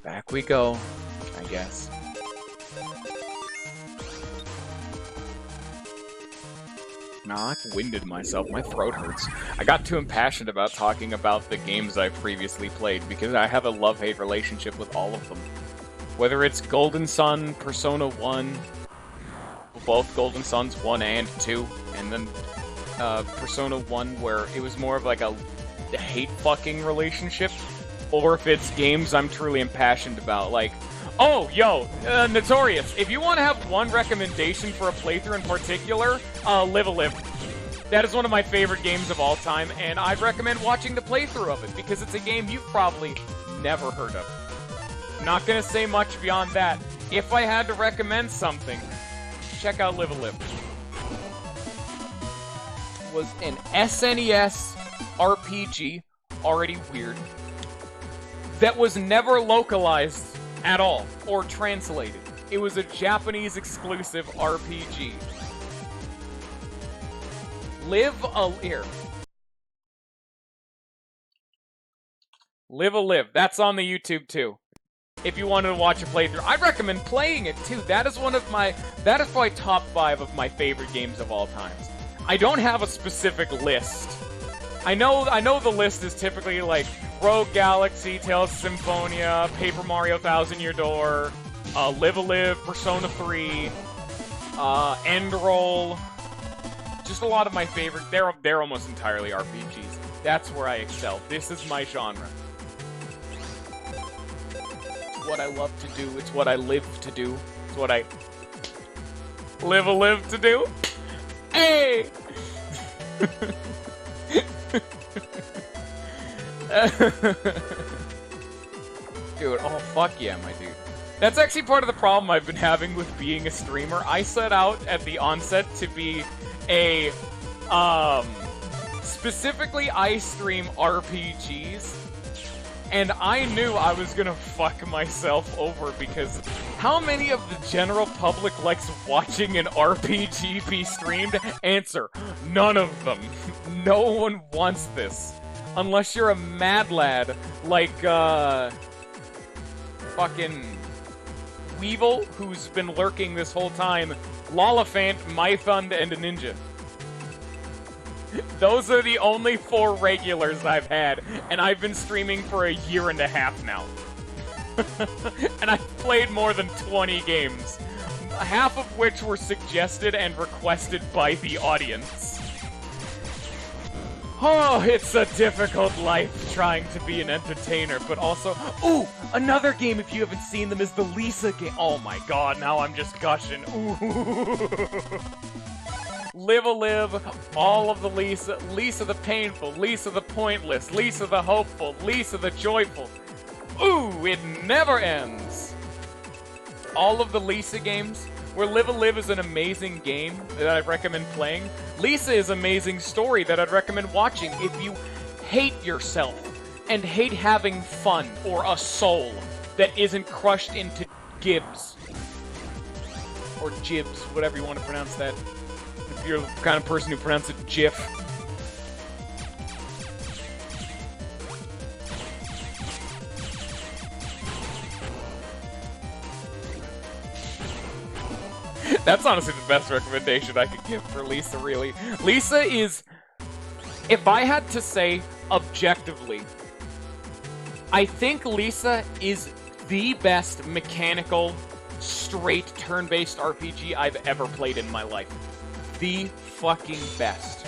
S1: Back we go, I guess. Nah, I've winded myself. My throat hurts. I got too impassioned about talking about the games I've previously played because I have a love-hate relationship with all of them. Whether it's Golden Sun, Persona 1, both Golden Suns 1 and 2, and then Persona 1 where it was more of like a hate-fucking relationship, or if it's games I'm truly impassioned about, like, oh, yo, Notorious, if you want to have one recommendation for a playthrough in particular, Live a Live. That is one of my favorite games of all time, and I'd recommend watching the playthrough of it, because it's a game you've probably never heard of. I'm not gonna say much beyond that. If I had to recommend something, check out Live a Live. It was an SNES RPG, already weird, that was never localized at all, or translated. It was a Japanese exclusive RPG. Live a Live. That's on the YouTube too. If you wanted to watch a playthrough, I'd recommend playing it too. That is probably top 5 of my favorite games of all times. I don't have a specific list. I know the list is typically like Rogue Galaxy, Tales of Symphonia, Paper Mario Thousand Year Door, Live a Live, Persona 3, End Roll. Just a lot of my favorite. They're almost entirely RPGs. That's where I excel. This is my genre. It's what I love to do. It's what I live to do. It's what I live to do. Hey! Dude, oh fuck yeah, my dude. That's actually part of the problem I've been having with being a streamer. I set out at the onset to be a, specifically I stream RPGs, and I knew I was gonna fuck myself over because how many of the general public likes watching an RPG be streamed? Answer, none of them. No one wants this. Unless you're a mad lad like, fucking Weevil, who's been lurking this whole time, Lollifant, Mythund, and a Ninja. Those are the only 4 regulars I've had, and I've been streaming for a 1.5 years now. And I've played more than 20 games, half of which were suggested and requested by the audience. Oh, it's a difficult life trying to be an entertainer, but also... Ooh, another game, if you haven't seen them, is the Lisa game. Oh my god, now I'm just gushing. Ooh. Live a Live, all of the Lisa. Lisa the painful, Lisa the pointless, Lisa the hopeful, Lisa the joyful. Ooh, it never ends. All of the Lisa games, where Live a Live is an amazing game that I recommend playing. Lisa is an amazing story that I'd recommend watching if you hate yourself and hate having fun or a soul that isn't crushed into gibs. Or jibs, whatever you want to pronounce that. If you're the kind of person who pronounces it GIF. That's honestly the best recommendation I could give for Lisa, really. Lisa is, if I had to say objectively, I think Lisa is the best mechanical, straight turn-based RPG I've ever played in my life. The fucking best.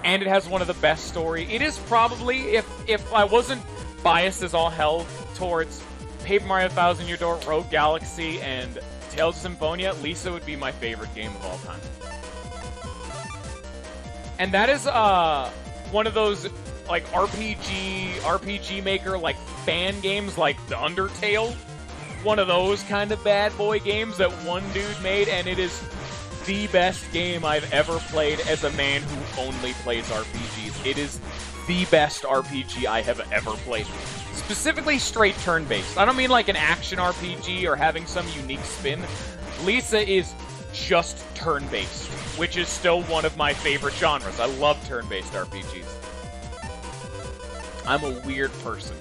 S1: And it has one of the best story. It is probably, if I wasn't biased as all hell towards Paper Mario Thousand Year Door, Rogue Galaxy, and Tales of Symphonia, Lisa would be my favorite game of all time. And that is one of those like RPG Maker like fan games like the Undertale. One of those kind of bad boy games that one dude made, and it is the best game I've ever played as a man who only plays RPGs. It is the best RPG I have ever played. Specifically straight turn-based. I don't mean like an action RPG or having some unique spin. Lisa is just turn-based, which is still one of my favorite genres. I love turn-based RPGs. I'm a weird person.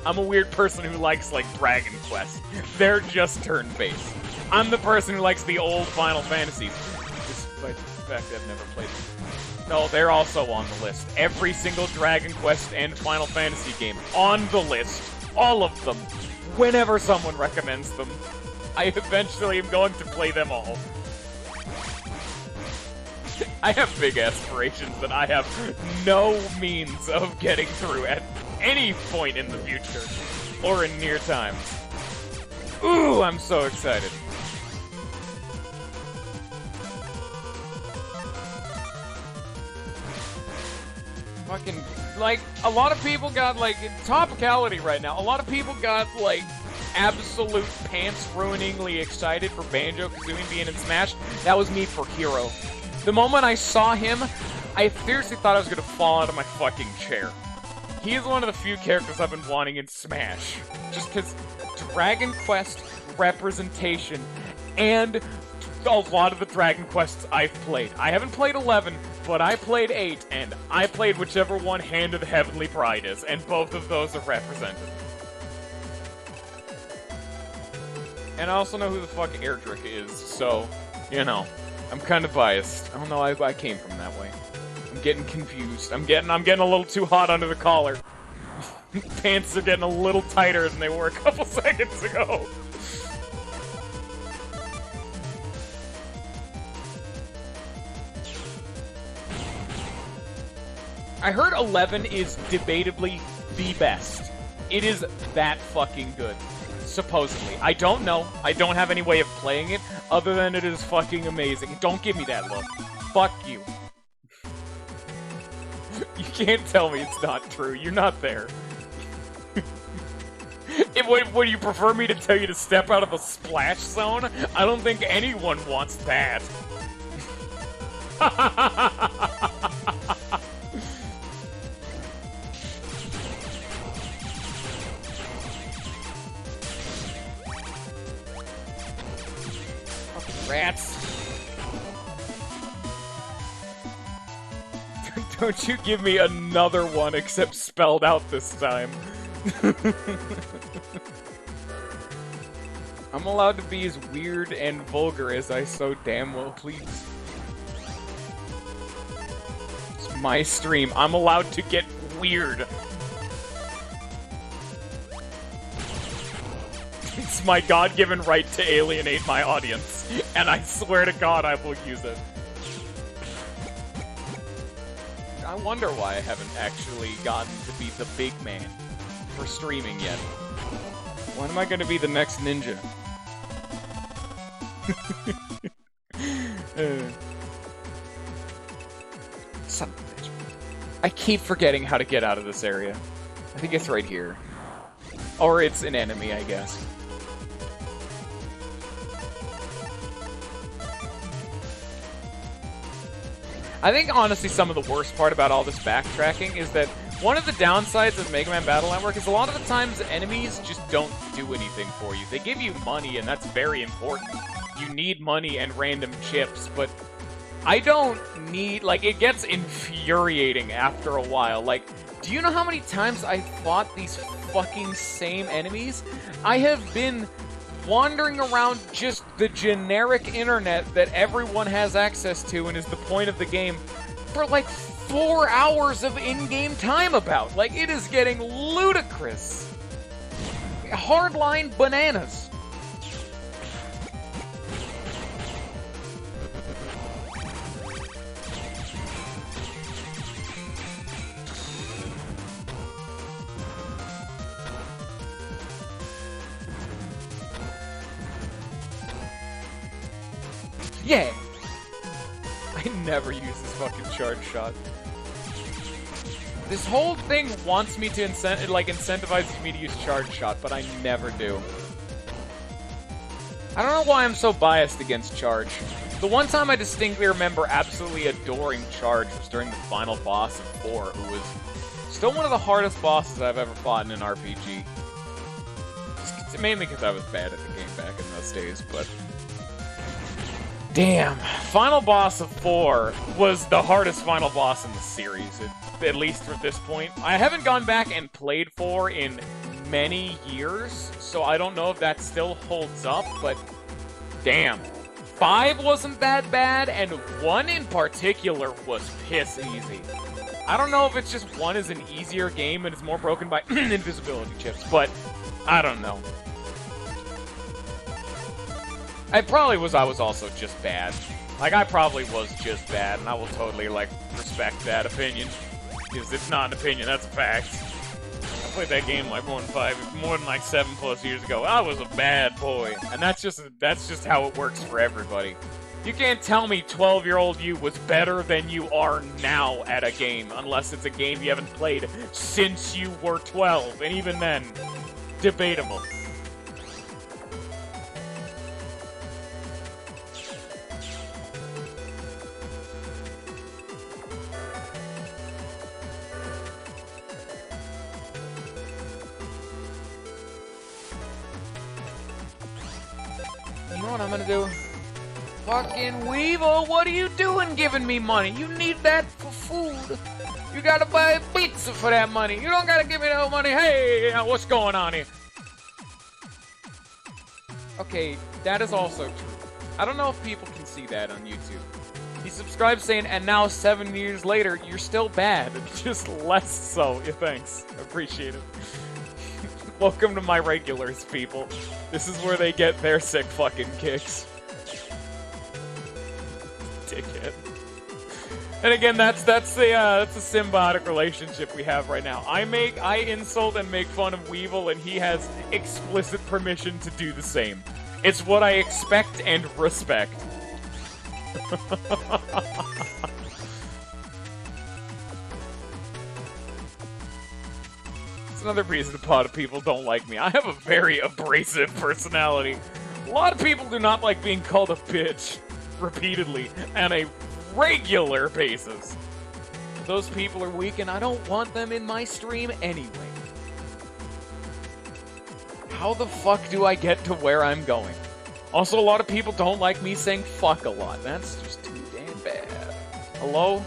S1: I'm a weird person who likes, like, Dragon Quest. They're just turn-based. I'm the person who likes the old Final Fantasies, despite the fact I've never played them. No, they're also on the list. Every single Dragon Quest and Final Fantasy game on the list. All of them. Whenever someone recommends them. I eventually am going to play them all. I have big aspirations that I have no means of getting through at any point in the future. Or in near times. Ooh, I'm so excited. Fucking, like, a lot of people got, like, topicality right now. A lot of people got, like, absolute pants-ruiningly excited for Banjo-Kazooie being in Smash. That was me for Hero. The moment I saw him, I seriously thought I was gonna fall out of my fucking chair. He is one of the few characters I've been wanting in Smash. Just because Dragon Quest representation and a lot of the Dragon Quests I've played. I haven't played 11, but I played 8, and I played whichever one Hand of the Heavenly Bride is, and both of those are represented. And I also know who the fuck Erdrick is, so, you know, I'm kind of biased. I don't know why I came from that way. I'm getting confused. I'm getting a little too hot under the collar. Pants are getting a little tighter than they were a couple seconds ago. I heard 11 is debatably the best. It is that fucking good. Supposedly. I don't know. I don't have any way of playing it, other than it is fucking amazing. Don't give me that look. Fuck you. You can't tell me it's not true. You're not there. Would you prefer me to tell you to step out of a splash zone? I don't think anyone wants that. Rats. Don't you give me another one except spelled out this time. I'm allowed to be as weird and vulgar as I so damn well please. It's my stream. I'm allowed to get weird. It's my God-given right to alienate my audience, and I swear to God I will use it. I wonder why I haven't actually gotten to be the big man for streaming yet. When am I going to be the next ninja? Son of a bitch. I keep forgetting how to get out of this area. I think it's right here. Or it's an enemy, I guess. I think, honestly, some of the worst part about all this backtracking is that one of the downsides of Megaman Battle Network is a lot of the times enemies just don't do anything for you. They give you money, and that's very important. You need money and random chips, but I don't need... Like, it gets infuriating after a while. Like, do you know how many times I fought these fucking same enemies? I have been wandering around just the generic internet that everyone has access to and is the point of the game for like 4 hours of in-game time about. Like, it is getting ludicrous. Hardline bananas. Yeah! I never use this fucking charge shot. This whole thing wants me to incentivizes me to use charge shot, but I never do. I don't know why I'm so biased against charge. The one time I distinctly remember absolutely adoring charge was during the final boss of 4, who was still one of the hardest bosses I've ever fought in an RPG. Mainly because I was bad at the game back in those days, but... Damn, final boss of 4 was the hardest final boss in the series, at least at this point. I haven't gone back and played 4 in many years, so I don't know if that still holds up, but damn. 5 wasn't that bad, and 1 in particular was piss easy. I don't know if it's just 1 is an easier game and it's more broken by invisibility chips, but I don't know. I was also just bad. Like, I probably was just bad, and I will totally, like, respect that opinion. Because it's not an opinion, that's a fact. I played that game, like, more than, like, 7+ years ago. I was a bad boy. And that's just how it works for everybody. You can't tell me 12-year-old you was better than you are now at a game, unless it's a game you haven't played since you were 12. And even then, debatable. You know what I'm gonna do? Fucking Weevil, what are you doing giving me money? You need that for food. You gotta buy a pizza for that money. You don't gotta give me no money. Hey, what's going on here? Okay, that is also true. I don't know if people can see that on YouTube. He subscribed saying, and now 7 years later, you're still bad. Just less so. Yeah, thanks. I appreciate it. Welcome to my regulars, people. This is where they get their sick fucking kicks. Dickhead. And again, that's the symbiotic relationship we have right now. I insult and make fun of Weevil, and he has explicit permission to do the same. It's what I expect and respect. It's another reason a lot of people don't like me. I have a very abrasive personality. A lot of people do not like being called a bitch repeatedly on a regular basis. Those people are weak and I don't want them in my stream anyway. How the fuck do I get to where I'm going? Also, a lot of people don't like me saying fuck a lot. That's just too damn bad. Hello?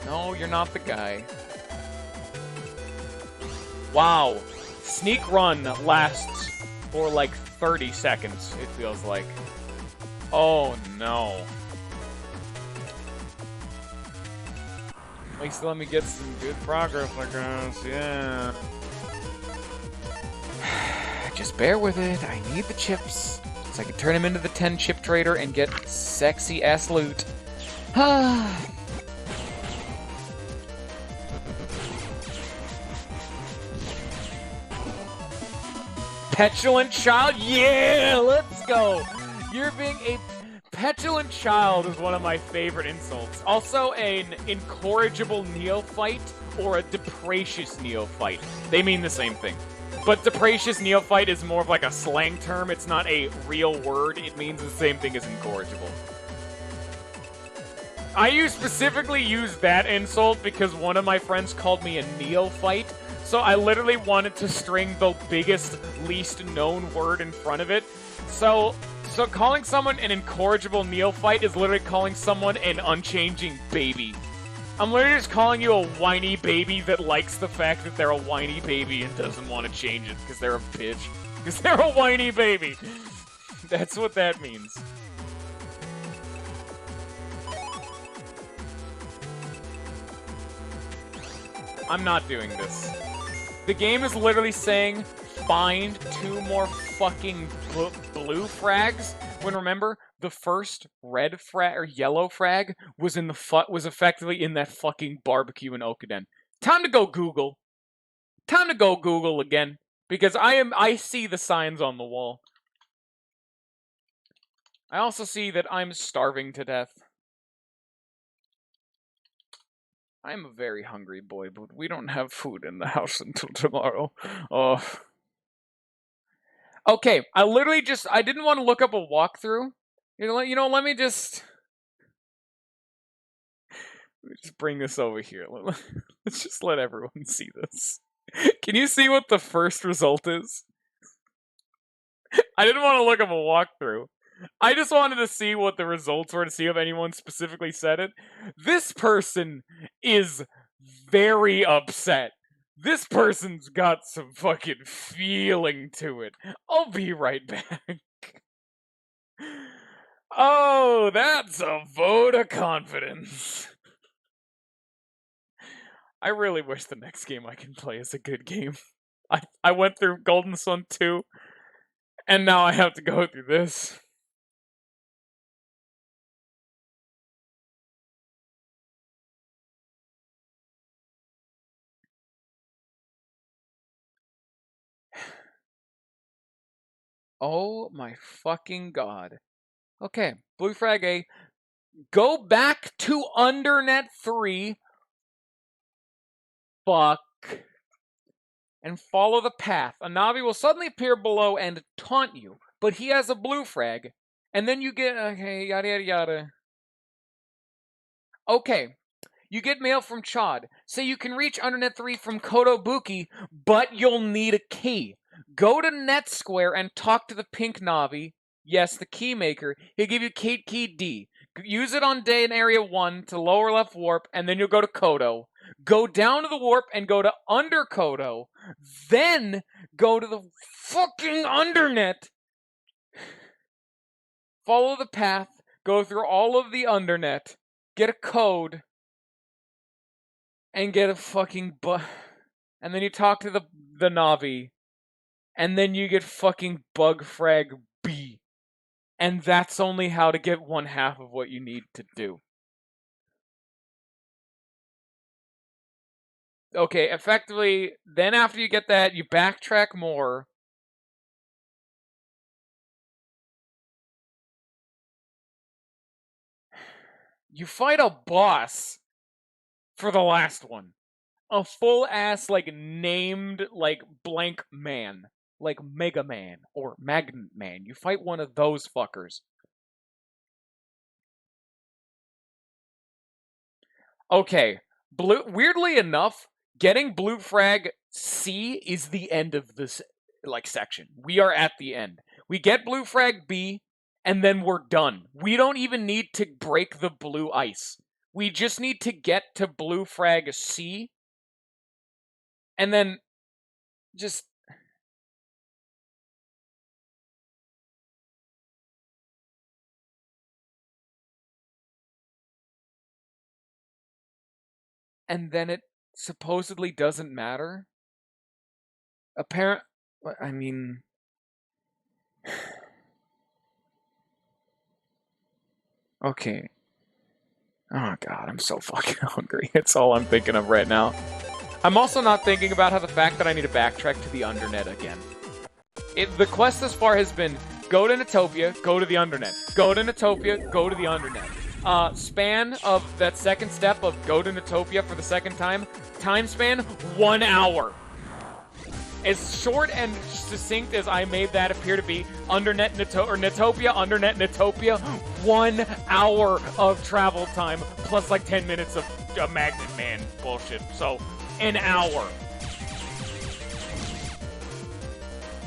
S1: No, you're not the guy. Wow. Sneak run lasts for like 30 seconds, it feels like. Oh no. At least let me get some good progress, I guess, yeah. Just bear with it, I need the chips. So I can turn him into the 10-chip trader and get sexy-ass loot. Petulant child? Yeah, let's go! You're being a petulant child is one of my favorite insults. Also, an incorrigible neophyte or a deprecious neophyte. They mean the same thing. But deprecious neophyte is more of like a slang term. It's not a real word. It means the same thing as incorrigible. I specifically use that insult because one of my friends called me a neophyte. So I literally wanted to string the biggest, least known word in front of it. So calling someone an incorrigible neophyte is literally calling someone an unchanging baby. I'm literally just calling you a whiny baby that likes the fact that they're a whiny baby and doesn't want to change it because they're a bitch. Because they're a whiny baby. That's what that means. I'm not doing this. The game is literally saying, find 2 more fucking blue frags. When remember, the first red frag or yellow frag was in the was effectively in that fucking barbecue in Okuden. Time to go Google. Time to go Google again. Because I see the signs on the wall. I also see that I'm starving to death. I'm a very hungry boy, but we don't have food in the house until tomorrow. Oh. Okay, I didn't want to look up a walkthrough. Let me just bring this over here. Let's just let everyone see this. Can you see what the first result is? I didn't want to look up a walkthrough. I just wanted to see what the results were to see if anyone specifically said it. This person is very upset. This person's got some fucking feeling to it. I'll be right back. Oh, that's a vote of confidence. I really wish the next game I can play is a good game. I went through Golden Sun 2, and now I have to go through this. Oh my fucking god. Okay, Blue Frag A. Go back to Undernet 3. Fuck. And follow the path. A Navi will suddenly appear below and taunt you, but he has a blue frag. And then you get, okay, yada yada yada. Okay, you get mail from Chad. Say you can reach Undernet 3 from Kotobuki, but you'll need a key. Go to Net Square and talk to the pink Navi. Yes, the key maker. He'll give you key D. Use it on day in Area 1 to lower left warp, and then you'll go to Koto. Go down to the warp and go to Under Koto. Then go to the fucking Undernet. Follow the path. Go through all of the Undernet. Get a code. And get a fucking and then you talk to the Navi. And then you get fucking Bug Frag B. And that's only how to get 1/2 of what you need to do. Okay, effectively, then after you get that, you backtrack more. You fight a boss for the last one. A full-ass, named, blank man. Like Megaman or Magnet Man. You fight one of those fuckers. Okay, weirdly enough, getting Blue Frag C is the end of this, section. We are at the end. We get Blue Frag B, and then we're done. We don't even need to break the blue ice. We just need to get to Blue Frag C, and then just... And then it supposedly doesn't matter? I mean... Okay. Oh god, I'm so fucking hungry. It's all I'm thinking of right now. I'm also not thinking about how the fact that I need to backtrack to the Undernet again. The quest thus far has been, go to Netopia, go to the Undernet. Go to Netopia, go to the Undernet. Span of that second step of go to Netopia for the second time span, 1 hour. As short and succinct as I made that appear to be, Netopia, Undernet, Netopia, 1 hour of travel time, plus 10 minutes of Magnet Man bullshit. So, an hour.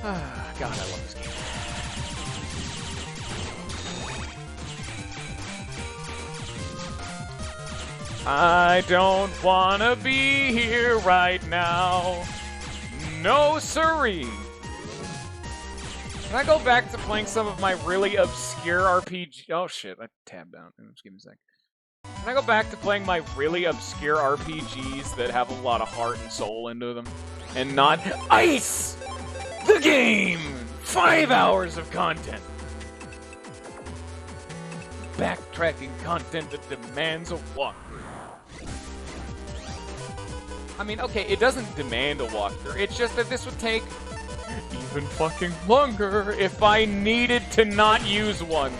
S1: God, I love this game. I don't wanna be here right now. No siree. Can I go back to playing some of my really obscure RPG? Oh shit, I tabbed out. Just give me a sec. Can I go back to playing my really obscure RPGs that have a lot of heart and soul into them? And not ICE! The game! 5 hours of content! Backtracking content that demands a walkthrough. I mean, okay, it doesn't demand a walkthrough. It's just that this would take even fucking longer if I needed to not use one.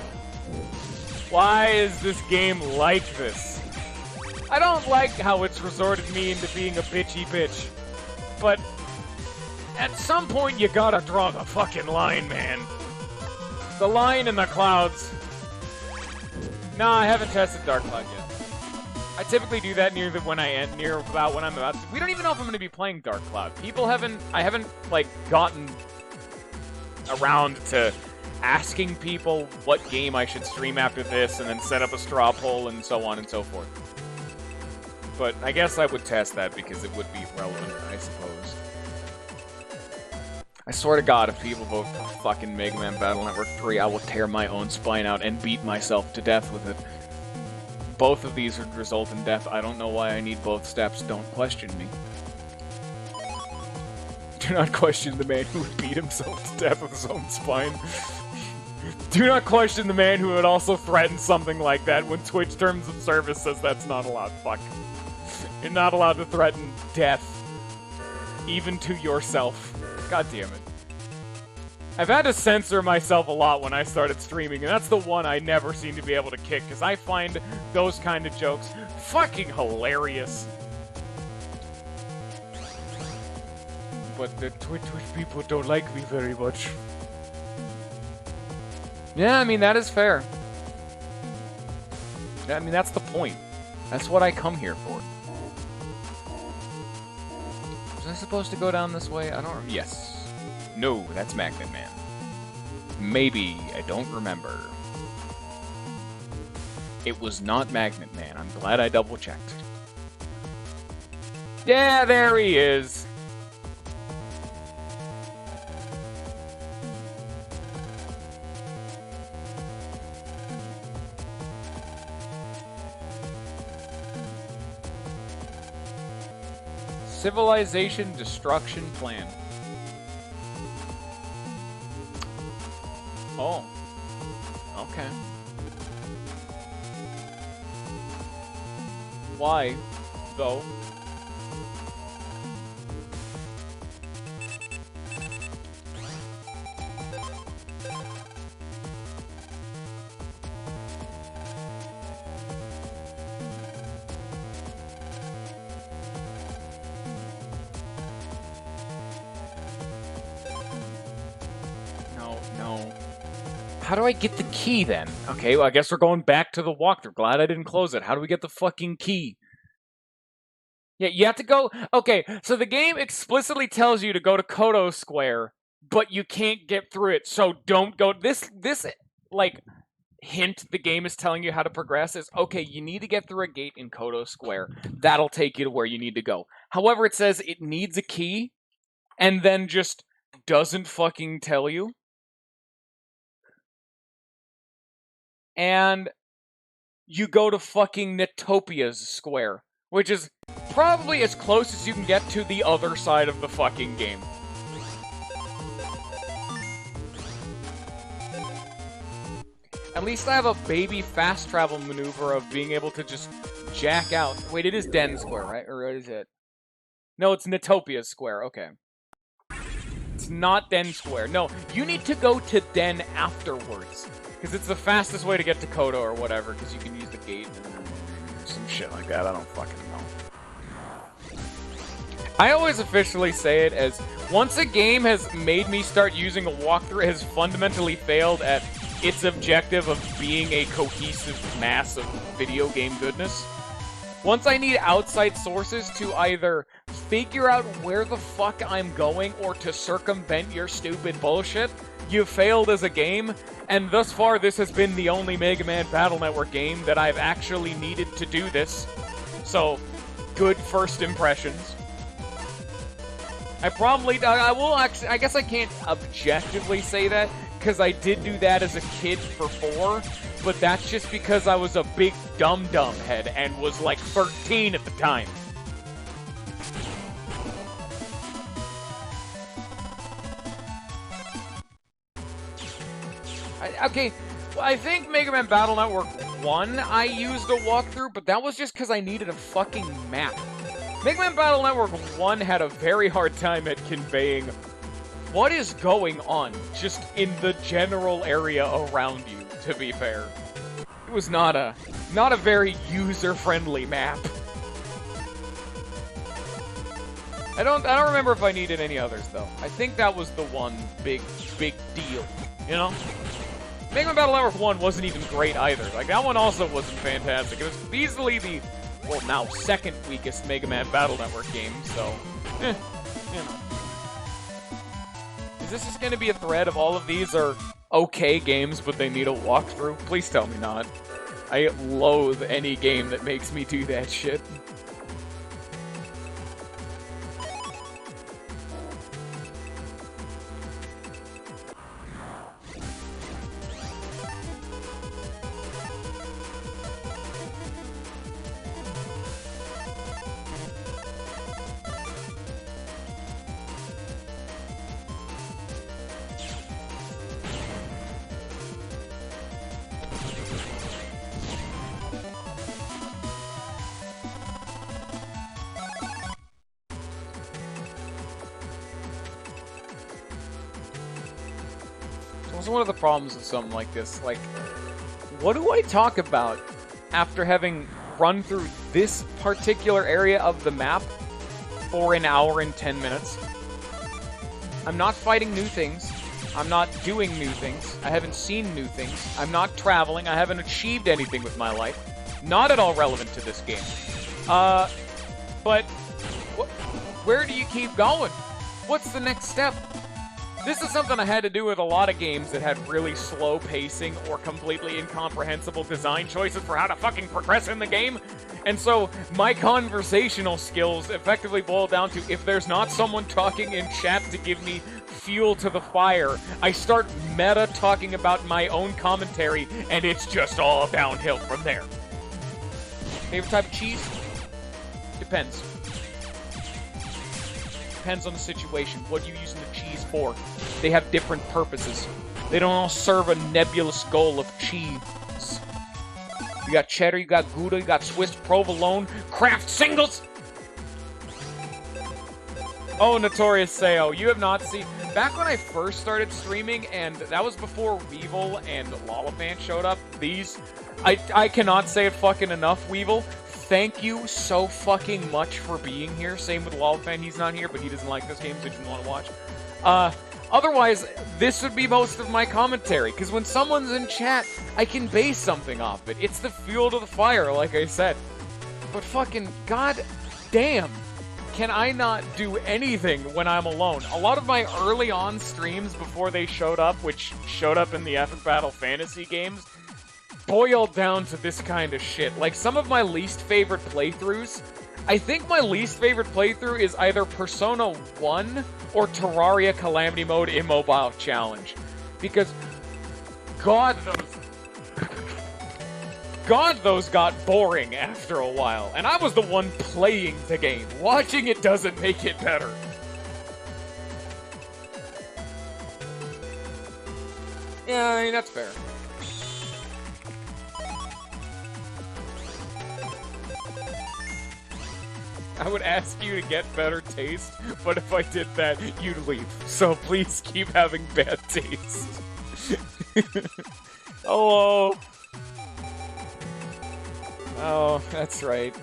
S1: Why is this game like this? I don't like how it's resorted me into being a bitchy bitch. But at some point you gotta draw the fucking line, man. The line in the clouds. Nah, I haven't tested Dark Cloud yet. I typically do that near when I'm about to. We don't even know if I'm gonna be playing Dark Cloud. I haven't like gotten around to asking people what game I should stream after this and then set up a straw poll and so on and so forth. But I guess I would test that because it would be relevant, I suppose. I swear to God, if people vote for fucking Megaman Battle Network 3, I will tear my own spine out and beat myself to death with it. Both of these would result in death. I don't know why I need both steps. Don't question me. Do not question the man who would beat himself to death with his own spine. Do not question the man who would also threaten something like that when Twitch Terms of Service says that's not allowed. Fuck. You're not allowed to threaten death. Even to yourself. God damn it. I've had to censor myself a lot when I started streaming, and that's the one I never seem to be able to kick, because I find those kind of jokes fucking hilarious. But the Twitch people don't like me very much. Yeah, I mean, that is fair. I mean, that's the point. That's what I come here for. Was I supposed to go down this way? I don't remember. Yes. No, that's Magnet Man. Maybe. I don't remember. It was not Magnet Man. I'm glad I double-checked. Yeah, there he is. Civilization Destruction Plan. Oh. Okay. Why, though? No. How do I get the key, then? Okay, well, I guess we're going back to the walkthrough. Glad I didn't close it. How do we get the fucking key? Yeah, you have to go... Okay, so the game explicitly tells you to go to Kodo Square, but you can't get through it, so don't go... This like, hint the game is telling you how to progress is, okay, you need to get through a gate in Kodo Square. That'll take you to where you need to go. However, it says it needs a key, and then just doesn't fucking tell you. And you go to fucking Netopia's Square, which is probably as close as you can get to the other side of the fucking game. At least I have a baby fast travel maneuver of being able to just jack out. Wait, it is Den Square, right? Or is it? No, it's Netopia's Square, okay. It's not Den Square. No, you need to go to Den afterwards. Because it's the fastest way to get to Kodo or whatever, because you can use the gate and some shit like that. I don't fucking know. I always officially say it as, once a game has made me start using a walkthrough, it has fundamentally failed at its objective of being a cohesive mass of video game goodness. Once I need outside sources to either figure out where the fuck I'm going or to circumvent your stupid bullshit, you've failed as a game, and thus far this has been the only Mega Man Battle Network game that I've actually needed to do this. So, good first impressions. I probably, I will actually, I guess I can't objectively say that, because I did do that as a kid for 4, but that's just because I was a big dum-dum head and was like 13 at the time. Okay, well, I think Megaman Battle Network 1 I used a walkthrough, but that was just because I needed a fucking map. Megaman Battle Network 1 had a very hard time at conveying what is going on just in the general area around you, to be fair. It was not a very user-friendly map. I don't remember if I needed any others, though. I think that was the one big deal, you know? Megaman Battle Network 1 wasn't even great either. Like, that one also wasn't fantastic. It was easily the, well, now second weakest Mega Man Battle Network game, so, you know. Is this just gonna be a thread of all of these are okay games, but they need a walkthrough? Please tell me not. I loathe any game that makes me do that shit. So one of the problems with something like this, like, what do I talk about after having run through this particular area of the map for an hour and 10 minutes? I'm not fighting new things. I'm not doing new things. I haven't seen new things. I'm not traveling. I haven't achieved anything with my life. Not at all relevant to this game. But where do you keep going? What's the next step? This is something I had to do with a lot of games that had really slow pacing or completely incomprehensible design choices for how to fucking progress in the game. And so my conversational skills effectively boil down to, if there's not someone talking in chat to give me fuel to the fire, I start meta talking about my own commentary, and it's just all downhill from there. Favorite type of cheese? Depends. Depends on the situation. What are you using the cheese for? They have different purposes. They don't all serve a nebulous goal of cheese. You got cheddar, you got Gouda, you got Swiss, provolone, Kraft singles! Oh, Notorious Sayo, you have not seen... Back when I first started streaming, and that was before Weevil and Lollipant showed up, these... I cannot say it fucking enough, Weevil. Thank you so fucking much for being here. Same with Lollipant, he's not here, but he doesn't like this game, so he didn't want to watch. Otherwise, this would be most of my commentary, because when someone's in chat, I can base something off it. It's the fuel to the fire, like I said. But fucking, god damn, can I not do anything when I'm alone? A lot of my early on streams before they showed up, which showed up in the Epic Battle Fantasy games, boiled down to this kind of shit. Like, some of my least favorite playthroughs, I think my least favorite playthrough is either Persona 1 or Terraria Calamity Mode Immobile Challenge. Because, God, those got boring after a while. And I was the one playing the game. Watching it doesn't make it better. Yeah, I mean, that's fair. I would ask you to get better taste, but if I did that, you'd leave. So please keep having bad taste. Hello. Oh, that's right.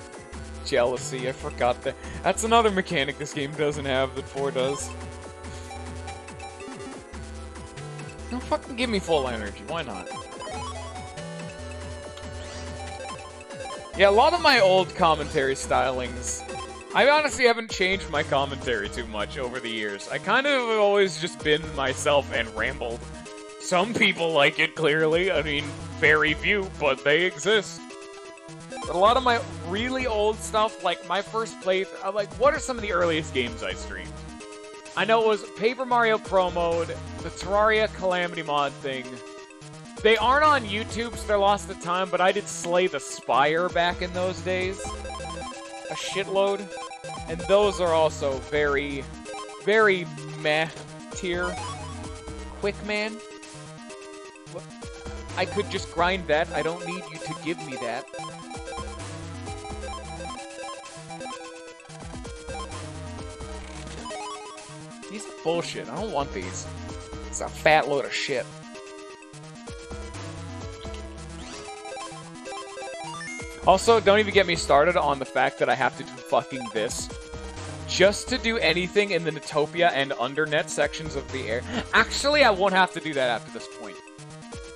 S1: Jealousy, I forgot that. That's another mechanic this game doesn't have that 4 does. No, fucking give me full energy, why not? Yeah, a lot of my old commentary stylings, I honestly haven't changed my commentary too much over the years. I kind of have always just been myself and rambled. Some people like it, clearly. I mean, very few, but they exist. But a lot of my really old stuff, like my first playthrough, like, what are some of the earliest games I streamed? I know it was Paper Mario Pro Mode, the Terraria Calamity mod thing. They aren't on YouTube, so they're lost to time, but I did Slay the Spire back in those days. A shitload. And those are also very, very meh tier. Quickman? What? I could just grind that. I don't need you to give me that. These are bullshit. I don't want these. It's a fat load of shit. Also, don't even get me started on the fact that I have to do fucking this. Just to do anything in the Netopia and Undernet sections of the air. Actually, I won't have to do that after this point.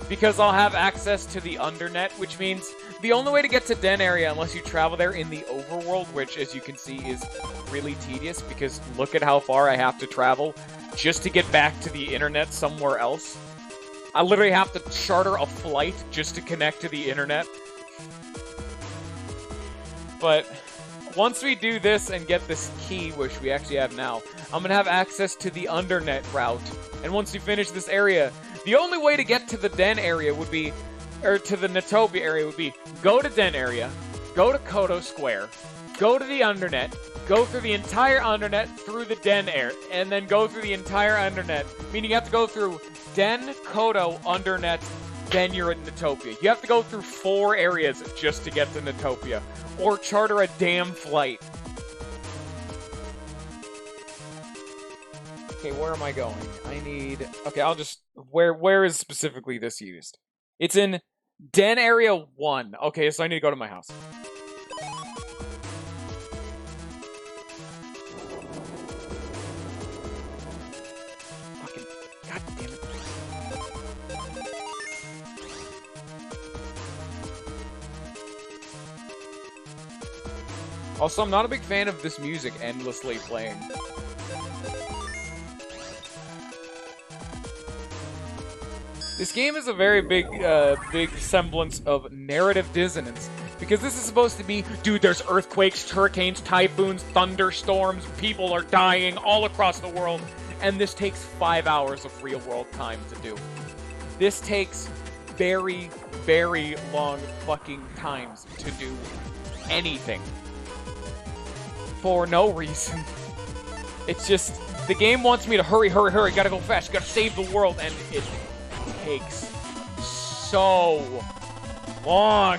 S1: Because I'll have access to the Undernet, which means the only way to get to Den area, unless you travel there in the overworld, which, as you can see, is really tedious, because look at how far I have to travel just to get back to the internet somewhere else. I literally have to charter a flight just to connect to the internet. But once we do this and get this key, which we actually have now, I'm going to have access to the Undernet route. And once we finish this area, the only way to get to the Den area would be, or to the Netopia area would be, go to Den area, go to Kodo Square, go to the Undernet, go through the entire Undernet through the Den area, and then go through the entire Undernet. Meaning you have to go through Den, Kodo, Undernet, then you're in Netopia. You have to go through 4 areas just to get to Netopia. Or charter a damn flight. Okay, where am I going? I need... Okay, I'll just... Where is specifically this used? It's in Den Area 1. Okay, so I need to go to my house. Fucking... God damn it. Also, I'm not a big fan of this music endlessly playing. This game is a very big semblance of narrative dissonance. Because this is supposed to be, dude, there's earthquakes, hurricanes, typhoons, thunderstorms, people are dying all across the world. And this takes 5 hours of real-world time to do. This takes very, very long fucking times to do anything. For no reason. It's just, the game wants me to hurry, hurry, hurry, gotta go fast, gotta save the world, and it takes so long.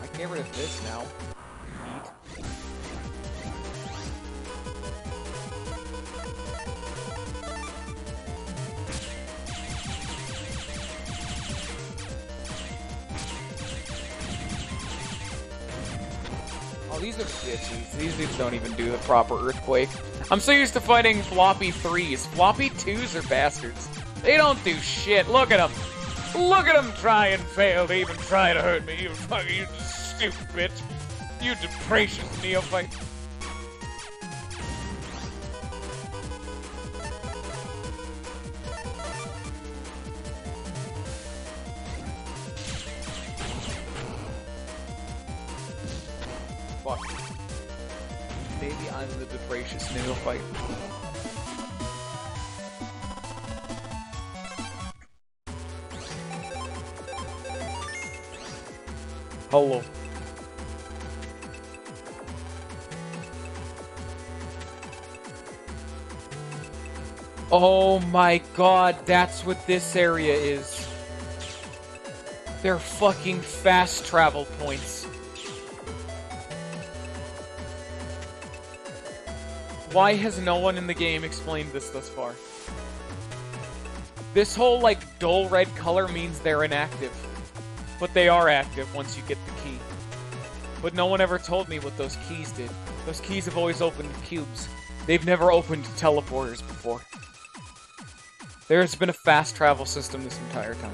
S1: I can get rid of this now. Neat. Oh, these are bitches. These dudes don't even do the proper earthquake. I'm so used to fighting floppy 3s. Floppy 2s are bastards. They don't do shit. Look at them. Look at them try and fail to even try to hurt me. You fucking, you stupid bitch. You deprecious neophyte. Fuck. Maybe I'm the deprecious neophyte. Hello. Oh my god, that's what this area is. They're fucking fast travel points. Why has no one in the game explained this thus far? This whole, like, dull red color means they're inactive. But they are active once you get the key. But no one ever told me what those keys did. Those keys have always opened cubes. They've never opened teleporters before. There's been a fast travel system this entire time.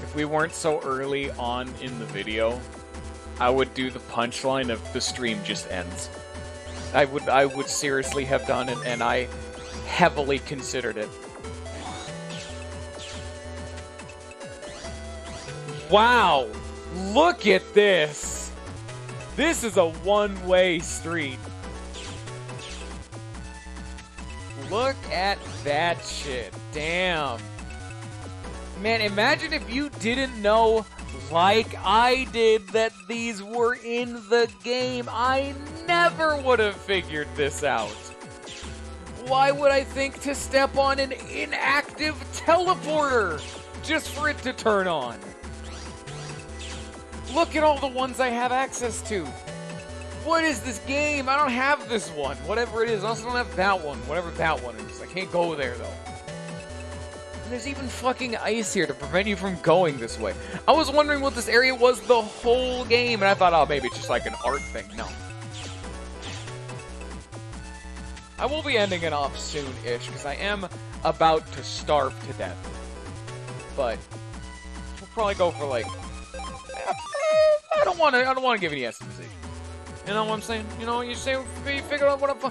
S1: If we weren't so early on in the video, I would do the punchline of the stream just ends. I would seriously have done it, and I heavily considered it. Wow! Look at this! This is a one-way street. Look at that shit. Damn. Man, imagine if you didn't know, like I did, that these were in the game. I never would have figured this out. Why would I think to step on an inactive teleporter just for it to turn on? Look at all the ones I have access to. What is this game? I don't have this one. Whatever it is. I also don't have that one. Whatever that one is. I can't go there, though. And there's even fucking ice here to prevent you from going this way. I was wondering what this area was the whole game, and I thought, oh, maybe it's just like an art thing. No. I will be ending it off soon-ish, because I am about to starve to death. But we'll probably go for, like... I don't want to give any estimation. You know what I'm saying? You know, you say, you figure out what the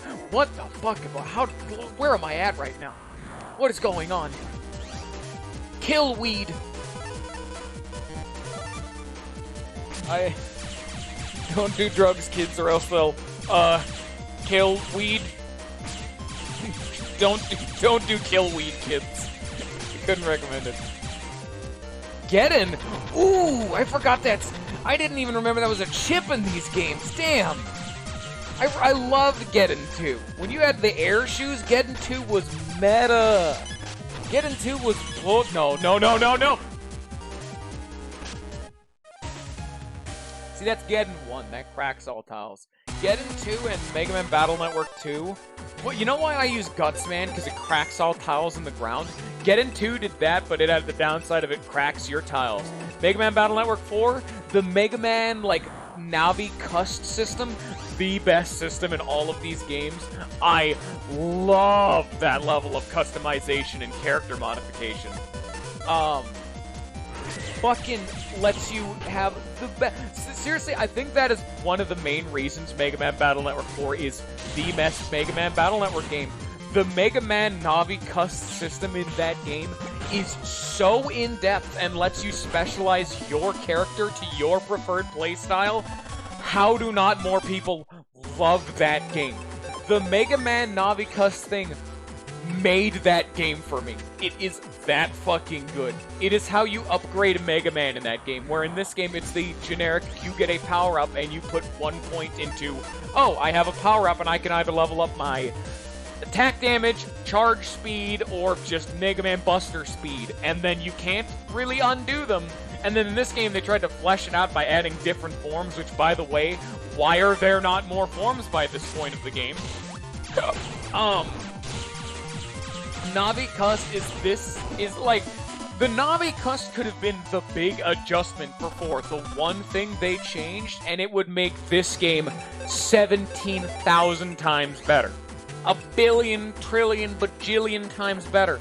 S1: fuck, where am I at right now? What is going on? Kill weed. I don't do drugs, kids, or else they'll, kill weed. don't do kill weed, kids. Couldn't recommend it. Geddon? Ooh, I forgot that's... I didn't even remember that was a chip in these games. Damn. I loved Geddon 2. When you had the air shoes, Geddon 2 was meta. Geddon 2 was... Oh, no. See, that's Geddon 1. That cracks all tiles. Geddon 2 and Megaman Battle Network 2. Well, you know why I use Gutsman? Because it cracks all tiles in the ground. Geddon 2 did that, but it had the downside of it cracks your tiles. Megaman Battle Network 4, the Megaman, like, Navi Cust system, the best system in all of these games. I love that level of customization and character modification. Fucking lets you have the best. Seriously, I think that is one of the main reasons Mega Man Battle Network 4 is the best Mega Man Battle Network game. The Mega Man Navi Cust system in that game is so in-depth and lets you specialize your character to your preferred playstyle. How do not more people love that game? The Mega Man Navi Cust thing made that game for me. It is that fucking good. It is how you upgrade Mega Man in that game, where in this game it's the generic, you get a power-up and you put 1 point into, oh, I have a power-up and I can either level up my attack damage, charge speed, or just Mega Man Buster speed, and then you can't really undo them. And then in this game they tried to flesh it out by adding different forms, which, by the way, why are there not more forms by this point of the game? Navi Cust is like, the Navi Cust could have been the big adjustment for 4, the one thing they changed, and it would make this game 17,000 times better. A billion, trillion, bajillion times better.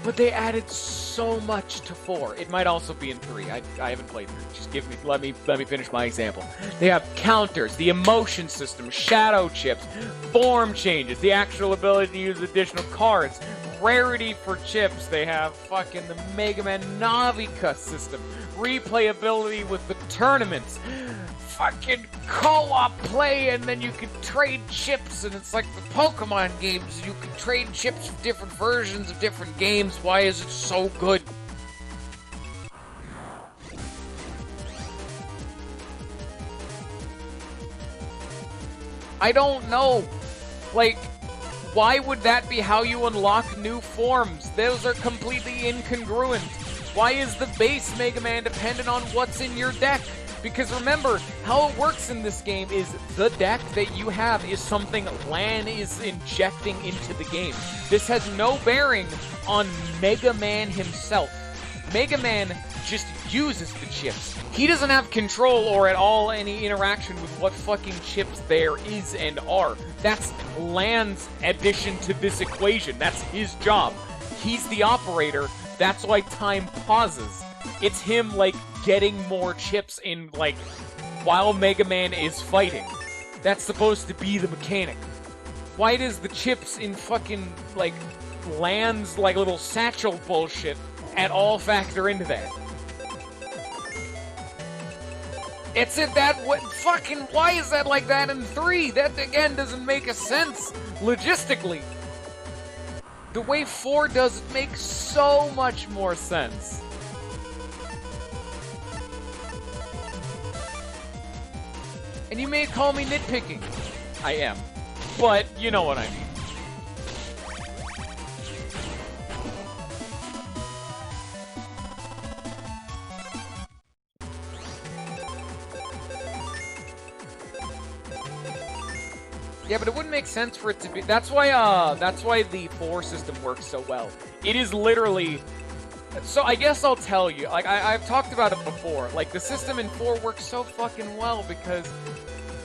S1: But they added so much to 4. It might also be in 3. I haven't played 3. Just let me finish my example. They have counters, the emotion system, shadow chips, form changes, the actual ability to use additional cards, rarity for chips. They have fucking the Mega Man Navi Cust system, replayability with the tournaments, fucking co-op play, and then you can trade chips, and it's like the Pokemon games. You can trade chips for different versions of different games. Why is it so good? I don't know. Like, why would that be how you unlock new forms? Those are completely incongruent. Why is the base Mega Man dependent on what's in your deck? Because remember, how it works in this game is the deck that you have is something LAN is injecting into the game. This has no bearing on Mega Man himself. Mega Man just uses the chips. He doesn't have control or at all any interaction with what fucking chips there is and are. That's LAN's addition to this equation. That's his job. He's the operator. That's why time pauses. It's him, like, getting more chips in, like, while Mega Man is fighting. That's supposed to be the mechanic. Why does the chips in fucking, like, lands like little satchel bullshit at all factor into that? It's it that what fucking why is that like that in 3? That again doesn't make a sense logistically. The way 4 does it makes so much more sense. And you may call me nitpicking. I am. But you know what I mean. Yeah, but it wouldn't make sense for it to be. That's why the 4 system works so well. It is literally. So I guess I'll tell you. Like I've talked about it before. Like the system in 4 works so fucking well because,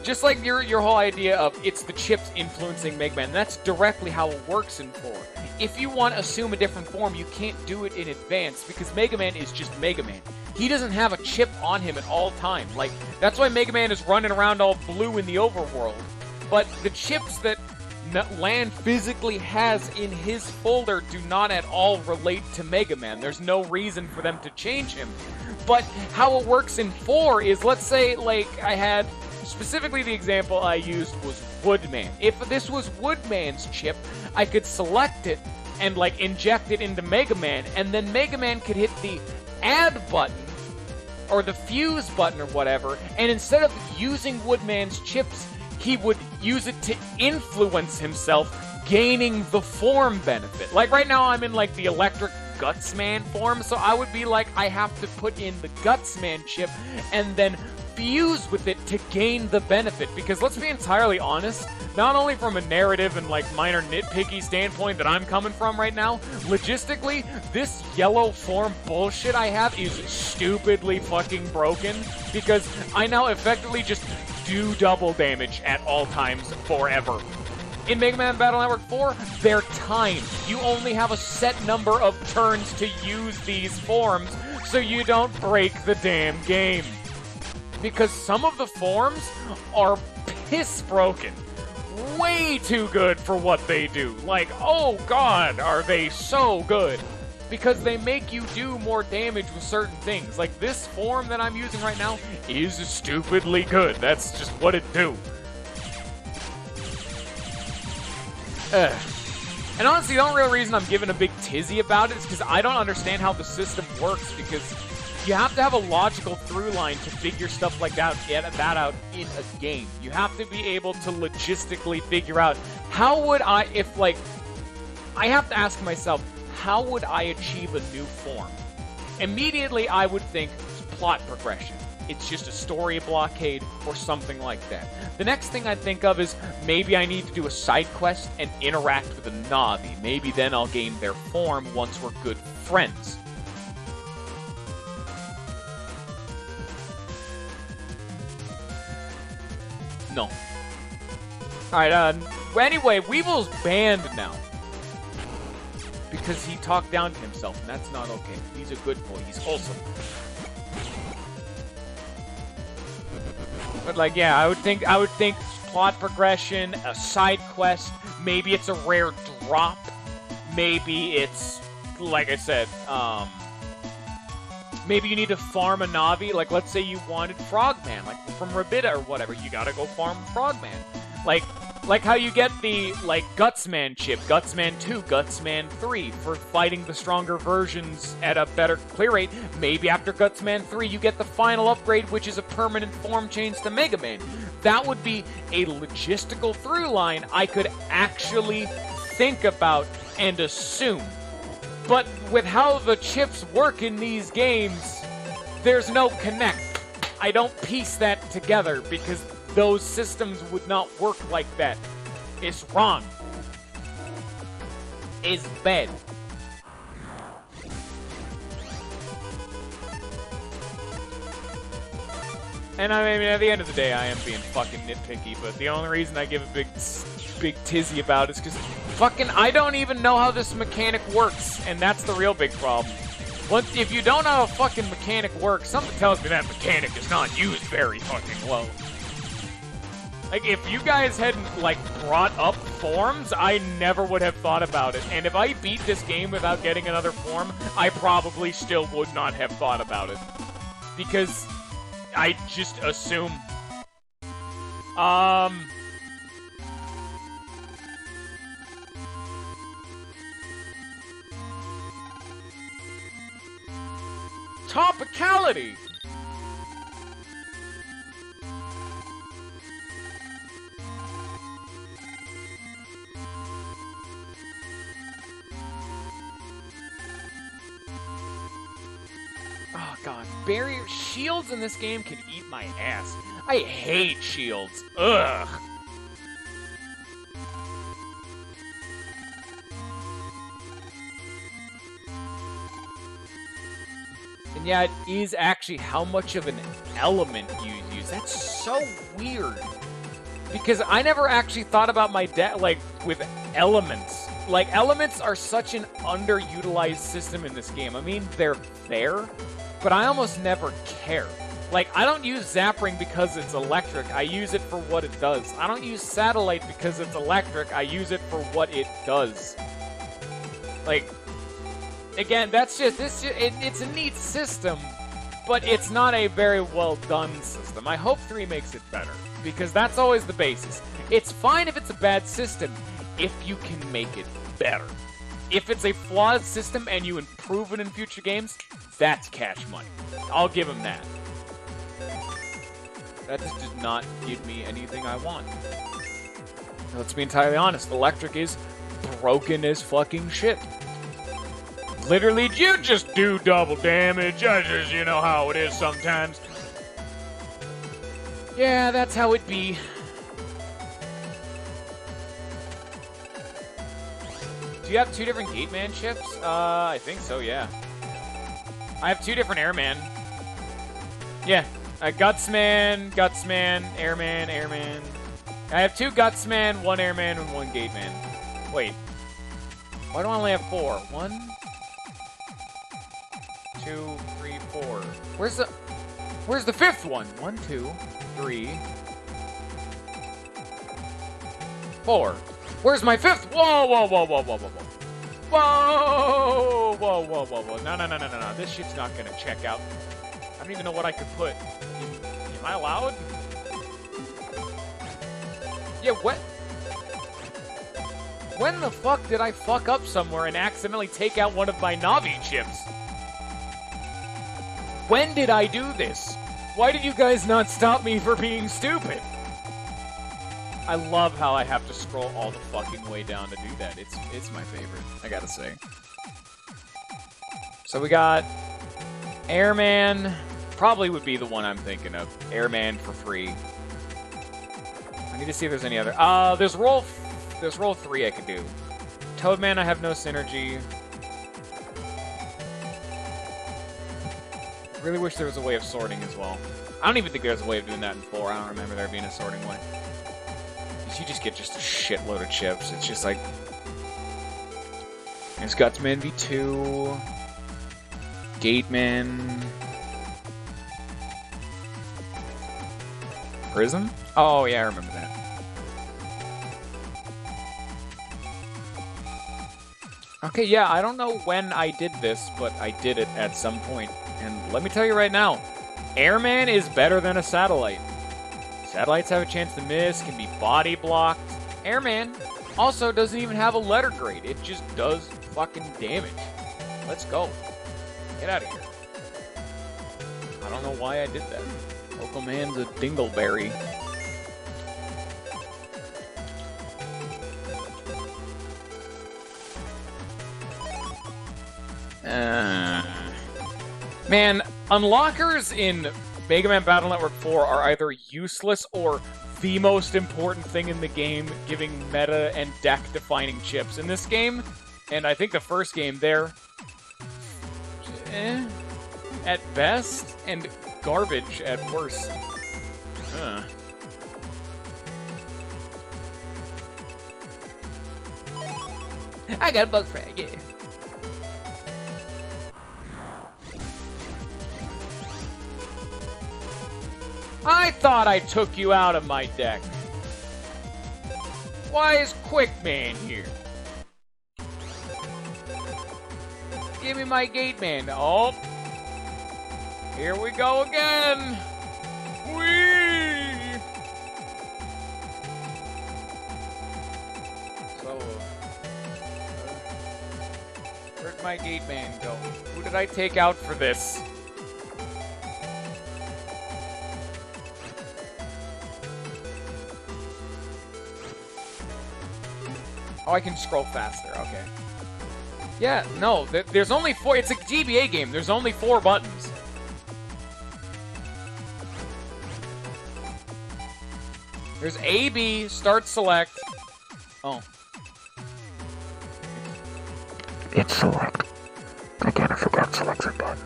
S1: just like your whole idea of it's the chips influencing Mega Man. That's directly how it works in 4. If you want to assume a different form, you can't do it in advance because Mega Man is just Mega Man. He doesn't have a chip on him at all times. Like that's why Mega Man is running around all blue in the overworld. But the chips that Land physically has in his folder do not at all relate to Mega Man. There's no reason for them to change him. But how it works in 4 is, let's say, like, I had, specifically the example I used was Woodman. If this was Woodman's chip, I could select it and, like, inject it into Mega Man, and then Mega Man could hit the add button, or the fuse button or whatever, and instead of using Woodman's chips, he would use it to influence himself, gaining the form benefit. Like right now I'm in like the electric Gutsman form, so I would be like, I have to put in the Gutsman chip and then fuse with it to gain the benefit. Because let's be entirely honest, not only from a narrative and like minor nitpicky standpoint that I'm coming from right now, logistically, this yellow form bullshit I have is stupidly fucking broken because I now effectively just do double damage at all times forever. In Mega Man Battle Network 4, they're timed. You only have a set number of turns to use these forms, so you don't break the damn game. Because some of the forms are piss broken. Way too good for what they do. Like, oh god, are they so good. Because they make you do more damage with certain things. Like this form that I'm using right now is stupidly good. That's just what it do. And honestly, the only real reason I'm giving a big tizzy about it is because I don't understand how the system works, because you have to have a logical through line to figure stuff like that out in a game. You have to be able to logistically figure out how would I, if like, I have to ask myself, how would I achieve a new form? Immediately, I would think plot progression. It's just a story blockade or something like that. The next thing I'd think of is maybe I need to do a side quest and interact with a Navi. Maybe then I'll gain their form once we're good friends. No. Alright, anyway, Weevil's banned now. Because he talked down to himself, and that's not okay. He's a good boy. He's wholesome. But like, yeah, I would think plot progression, a side quest, maybe it's a rare drop, maybe it's, like I said, maybe you need to farm a Navi. Like, let's say you wanted Frogman, like from Rabida or whatever. You gotta go farm Frogman. Like how you get the, like, Gutsman chip, Gutsman 2, Gutsman 3, for fighting the stronger versions at a better clear rate. Maybe after Gutsman 3, you get the final upgrade, which is a permanent form change to Mega Man. That would be a logistical through line I could actually think about and assume. But with how the chips work in these games, there's no connect. I don't piece that together because those systems would not work like that. It's wrong. It's bad. And I mean, at the end of the day, I am being fucking nitpicky, but the only reason I give a big tizzy about it is because fucking I don't even know how this mechanic works, and that's the real big problem. If you don't know how a fucking mechanic works, something tells me that mechanic is not used very fucking well. Like, if you guys hadn't, like, brought up forms, I never would have thought about it. And if I beat this game without getting another form, I probably still would not have thought about it. Because I just assume. Topicality! Oh god, barrier shields in this game can eat my ass. I hate shields. Ugh. And yeah, it is actually how much of an element you use. That's so weird. Because I never actually thought about my deck, like, with elements. Like, elements are such an underutilized system in this game. I mean, they're there, but I almost never care. Like, I don't use Zapring because it's electric. I use it for what it does. I don't use Satellite because it's electric. I use it for what it does. Like, again, that's just, it's a neat system, but it's not a very well done system. I hope 3 makes it better, because that's always the basis. It's fine if it's a bad system, if you can make it better. If it's a flawed system and you improve it in future games, that's cash money. I'll give him that. That just does not give me anything I want. Let's be entirely honest, electric is broken as fucking shit. Literally, you just do double damage. You know how it is sometimes. Yeah, that's how it be. Do you have 2 different Gateman chips? I think so, yeah. I have 2 different Airman. Yeah, Gutsman, Airman, Airman. I have 2 Gutsman, 1 Airman, and 1 Gateman. Wait. Why do I only have 4? 1, 2, 3, 4. Where's the 5th one? 1, 2, 3, 4. Where's my 5th? Whoa, whoa, whoa, whoa, whoa, whoa, whoa. Whoa, whoa, whoa, whoa, whoa. No. This shit's not gonna check out. I don't even know what I could put. Am I allowed? Yeah, what? When the fuck did I fuck up somewhere and accidentally take out one of my Navi chips? When did I do this? Why did you guys not stop me for being stupid? I love how I have to scroll all the fucking way down to do that. It's my favorite, I gotta say. So we got Airman. Probably would be the one I'm thinking of. Airman for free. I need to see if there's any other. There's roll 3 I could do. Toadman, I have no synergy. Really wish there was a way of sorting as well. I don't even think there's a way of doing that in 4. I don't remember there being a sorting way. You just get just a shitload of chips. It's just like... There's Gutsman V2... Gateman... Prism? Oh, yeah, I remember that. Okay, yeah, I don't know when I did this, but I did it at some point. And let me tell you right now, Airman is better than a Satellite. Satellites have a chance to miss, can be body blocked. Airman also doesn't even have a letter grade. It just does fucking damage. Let's go. Get out of here. I don't know why I did that. Local man's a dingleberry. Man, unlockers in Megaman Battle Network 4 are either useless or the most important thing in the game, giving meta and deck-defining chips. In this game, and I think the first game, they're at best, and garbage at worst. I got a bug frag, yeah. I thought I took you out of my deck. Why is Quick Man here? Give me my Gate Man. Oh. Here we go again. Whee! So, where'd my Gate Man go? Who did I take out for this? Oh, I can scroll faster. Okay. Yeah, no, there's only 4. It's a GBA game. There's only 4 buttons. There's A, B, start, select. Oh.
S2: It's select. Again, I forgot selection button.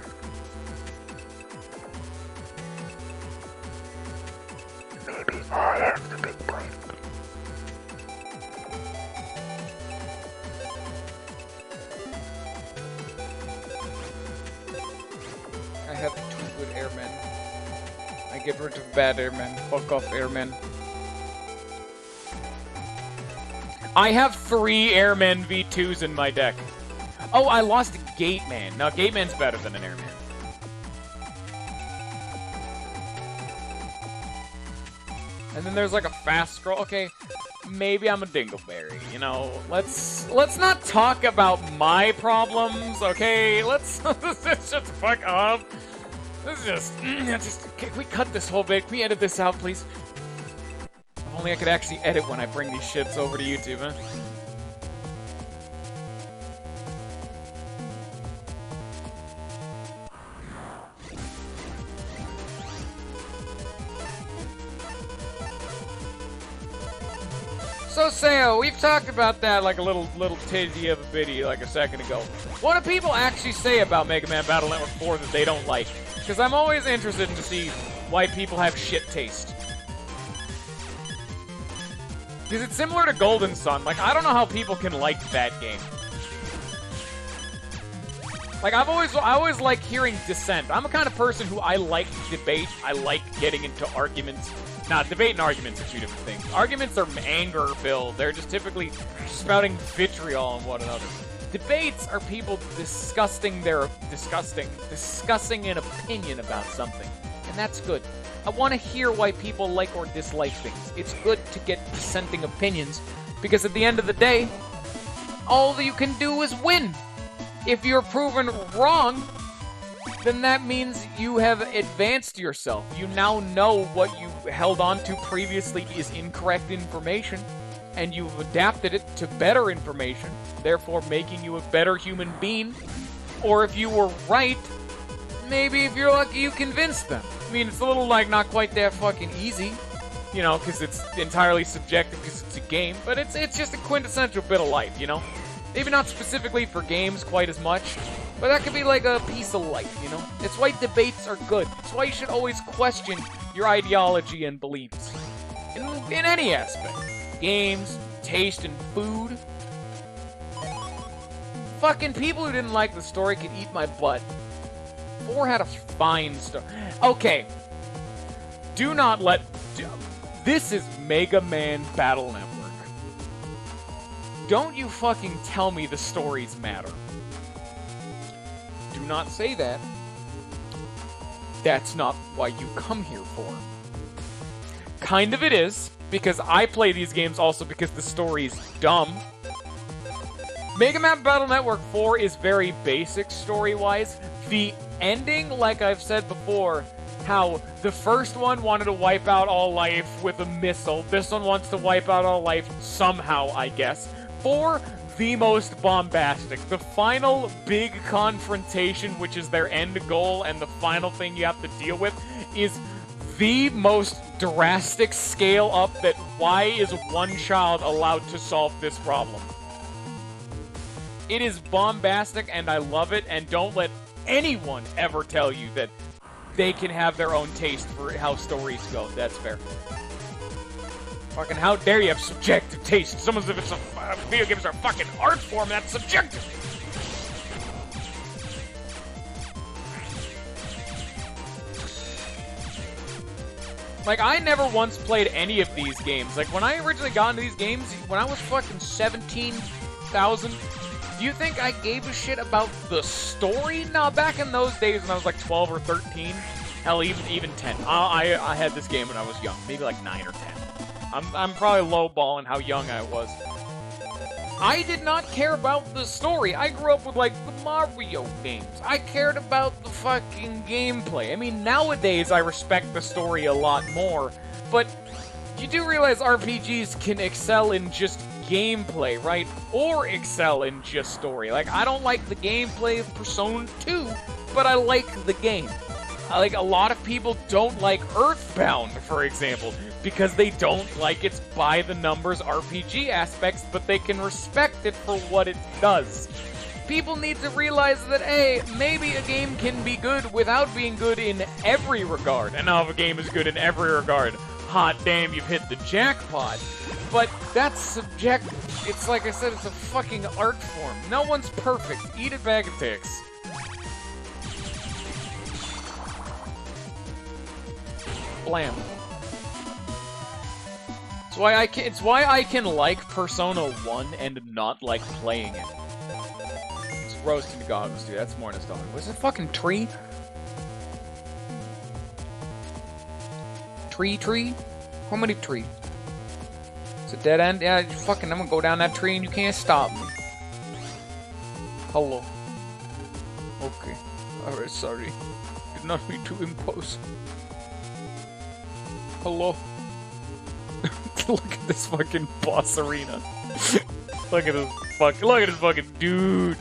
S2: Maybe I have the big brain.
S1: I have 2 good airmen. I get rid of bad airmen. Fuck off, airmen. I have 3 airmen V2s in my deck. Oh, I lost Gate Man. No, Gate Man's better than an airman. And then there's like a fast scroll. Okay, maybe I'm a dingleberry. You know, let's not talk about my problems. Okay, let's just fuck off. This is just can we cut this whole bit? Can we edit this out, please? If only I could actually edit when I bring these shits over to YouTube, huh? So, Sayo, we've talked about that like a little titty of a video like a second ago. What do people actually say about Mega Man Battle Network 4 that they don't like? Because I'm always interested in to see why people have shit taste. Because it's similar to Golden Sun. Like, I don't know how people can like that game. Like, I always like hearing dissent. I'm a kind of person who I like debate. I like getting into arguments. Nah, debate and arguments are 2 different things. Arguments are anger-filled. They're just typically spouting vitriol on one another. Debates are people discussing an opinion about something. And that's good. I want to hear why people like or dislike things. It's good to get dissenting opinions, because at the end of the day, all that you can do is win. If you're proven wrong, then that means you have advanced yourself. You now know what you held on to previously is incorrect information, and you've adapted it to better information, therefore making you a better human being. Or if you were right, maybe if you're lucky you convinced them. I mean, it's a little like not quite that fucking easy, you know, because it's entirely subjective because it's a game, but it's just a quintessential bit of life, you know? Maybe not specifically for games quite as much, but that could be like a piece of life, you know? It's why debates are good. It's why you should always question your ideology and beliefs. In any aspect. Games, taste, and food. Fucking people who didn't like the story could eat my butt. 4 had a fine story. Okay. Do not let... This is Mega Man Battle Network. Don't you fucking tell me the stories matter. Do not say that. That's not why you come here for. Kind of it is, because I play these games also because the story's dumb. Mega Man Battle Network 4 is very basic story-wise. The ending, like I've said before, how the first one wanted to wipe out all life with a missile. This one wants to wipe out all life somehow, I guess. 4, the most bombastic. The final big confrontation, which is their end goal and the final thing you have to deal with, is the most drastic scale up that why is one child allowed to solve this problem? It is bombastic and I love it, and don't let anyone ever tell you that they can have their own taste for how stories go. That's fair. Fucking how dare you have subjective taste? Someone says if it's a video games are a fucking art form, that's subjective. Like, I never once played any of these games. Like, when I originally got into these games, when I was fucking 17,000, do you think I gave a shit about the story? No, back in those days when I was like 12 or 13, hell, even 10. I had this game when I was young, maybe like 9 or 10. I'm probably lowballing how young I was. I did not care about the story. I grew up with, like, the Mario games. I cared about the fucking gameplay. I mean, nowadays I respect the story a lot more, but you do realize RPGs can excel in just gameplay, right? Or excel in just story. Like, I don't like the gameplay of Persona 2, but I like the game. Like, a lot of people don't like Earthbound, for example, because they don't like its by-the-numbers RPG aspects, but they can respect it for what it does. People need to realize that, hey, maybe a game can be good without being good in every regard. And now if a game is good in every regard, hot damn, you've hit the jackpot. But that's subjective. It's like I said, it's a fucking art form. No one's perfect. Eat a bag of dicks. Blam. It's why I can like Persona 1 and not like playing it. It's roasting the goggles, dude. That's more nostalgic. What's a fucking tree? Tree? How many tree? It's a dead end? Yeah, fucking, I'm gonna go down that tree and you can't stop me. Hello. Okay. Alright, sorry. Did not mean to impose. Hello. Look at this fucking boss arena. Look at this fucking dude.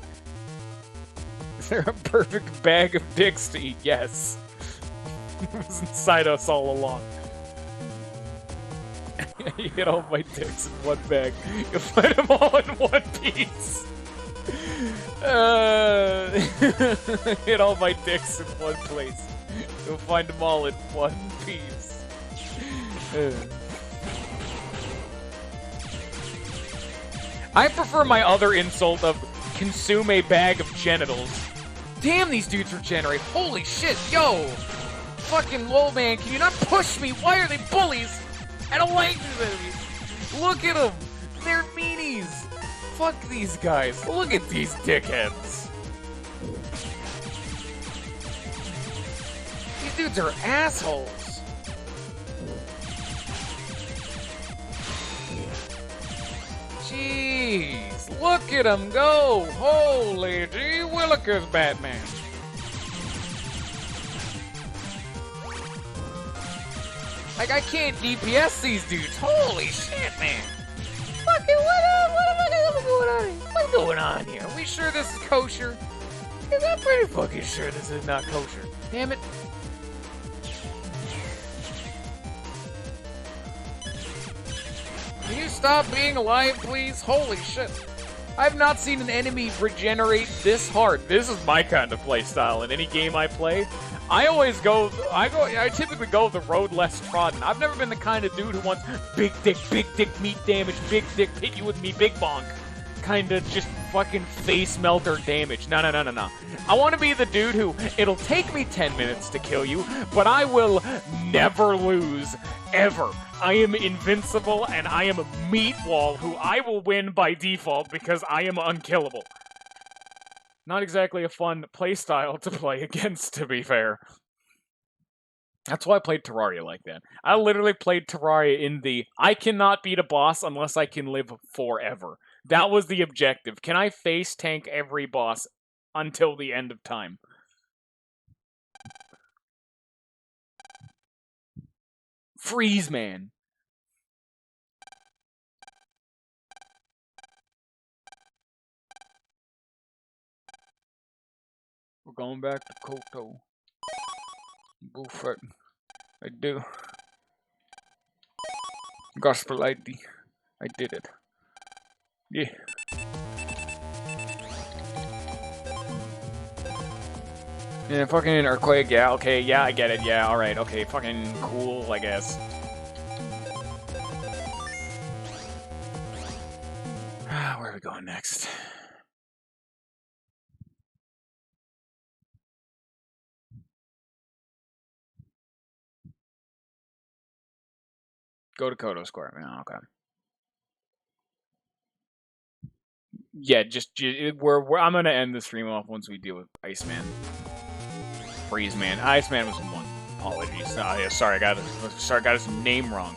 S1: Is there a perfect bag of dicks to eat? Yes. It was inside us all along. You hit all my dicks in one bag. You'll find them all in one piece. Hit all my dicks in one place. You'll find them all in one piece. I prefer my other insult of consume a bag of genitals. Damn, these dudes regenerate. Holy shit, yo! Fucking low man, can you not push me? Why are they bullies? I don't like these enemies. Look at them. They're meanies. Fuck these guys. Look at these dickheads. These dudes are assholes. Jeez, look at him go! Holy gee willikers, Batman! Like, I can't DPS these dudes. Holy shit, man! Fucking what going on here? What's going on here? Are we sure this is kosher? Because I'm pretty fucking sure this is not kosher. Damn it. Can you stop being alive, please? Holy shit. I've not seen an enemy regenerate this hard. This is my kind of playstyle in any game I play. I typically go the road less trodden. I've never been the kind of dude who wants big dick, meat damage, big dick, hit you with me, big bonk. Kinda just fucking face melter damage. No. I want to be the dude who, it'll take me 10 minutes to kill you, but I will never lose, ever. I am invincible, and I am a meat wall who I will win by default because I am unkillable. Not exactly a fun playstyle to play against, to be fair. That's why I played Terraria like that. I literally played Terraria in the, I cannot beat a boss unless I can live forever. That was the objective. Can I face tank every boss until the end of time? Freeze, man. We're going back to Koto. Bullfuck. I do. Gospel ID. I did it. Yeah. Yeah, fucking earthquake, yeah, okay, yeah, I get it, yeah, alright, okay, fucking cool, I guess. Where are we going next? Go to Kodo Square. Oh, okay. Yeah, I'm gonna end the stream off once we deal with Iceman. Freeze-Man. Iceman was one. Apologies. Yeah, sorry, I got his name wrong.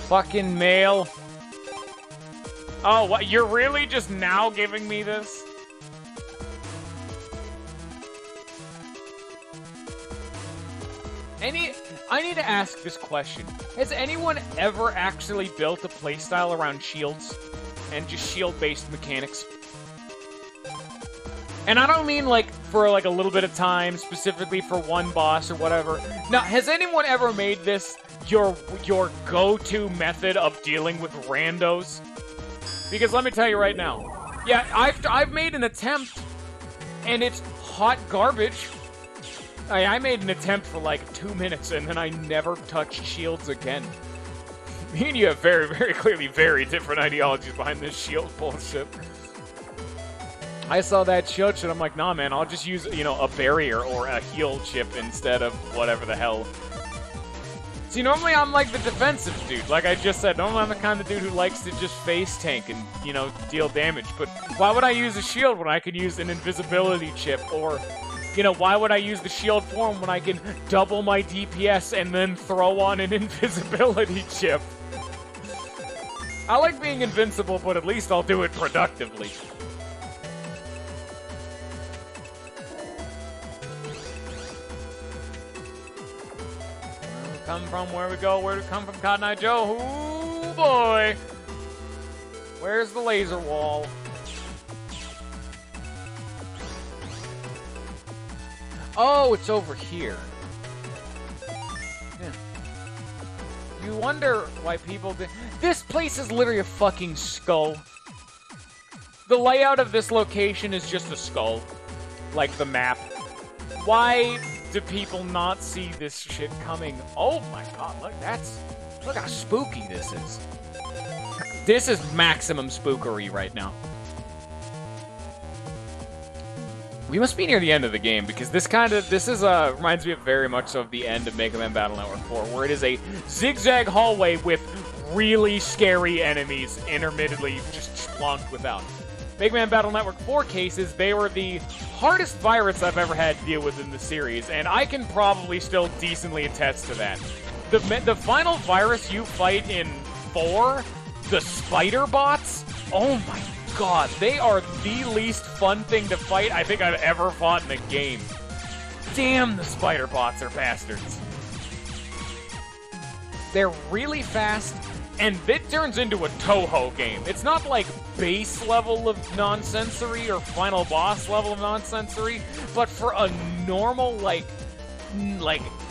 S1: Fucking mail. Oh, what? You're really just now giving me this? I need to ask this question. Has anyone ever actually built a playstyle around shields and just shield-based mechanics? And I don't mean like for like a little bit of time, specifically for one boss or whatever. Now, has anyone ever made this your go-to method of dealing with randos? Because let me tell you right now, yeah, I've made an attempt, and it's hot garbage. I made an attempt for like 2 minutes, and then I never touched shields again. Me and you have very, very clearly very different ideologies behind this shield bullshit. I saw that shield shit, I'm like, nah, man, I'll just use, you know, a barrier or a heal chip instead of whatever the hell. See, normally I'm like the defensive dude. Like I just said, normally I'm the kind of dude who likes to just face tank and, you know, deal damage. But why would I use a shield when I could use an invisibility chip? Or, you know, why would I use the shield form when I can double my DPS and then throw on an invisibility chip? I like being invincible, but at least I'll do it productively. Come from where we go, where to come from, Cotton Eye Joe? Ooh, boy! Where's the laser wall? Oh, it's over here. Yeah. You wonder why people do... This place is literally a fucking skull. The layout of this location is just a skull. Like the map. Why do people not see this shit coming? Oh my god, look how spooky this is. This is maximum spookery right now. We must be near the end of the game, because this reminds me very much of the end of Megaman Battle Network 4, where it is a zigzag hallway with really scary enemies intermittently just splunked without. Megaman Battle Network 4 cases, they were the hardest virus I've ever had to deal with in the series, and I can probably still decently attest to that. The final virus you fight in 4, the spider bots, oh my god, they are the least fun thing to fight I think I've ever fought in a game. Damn, the spider bots are bastards. They're really fast, and it turns into a Toho game. It's not like base level of nonsensory or final boss level of nonsensory, but for a normal, like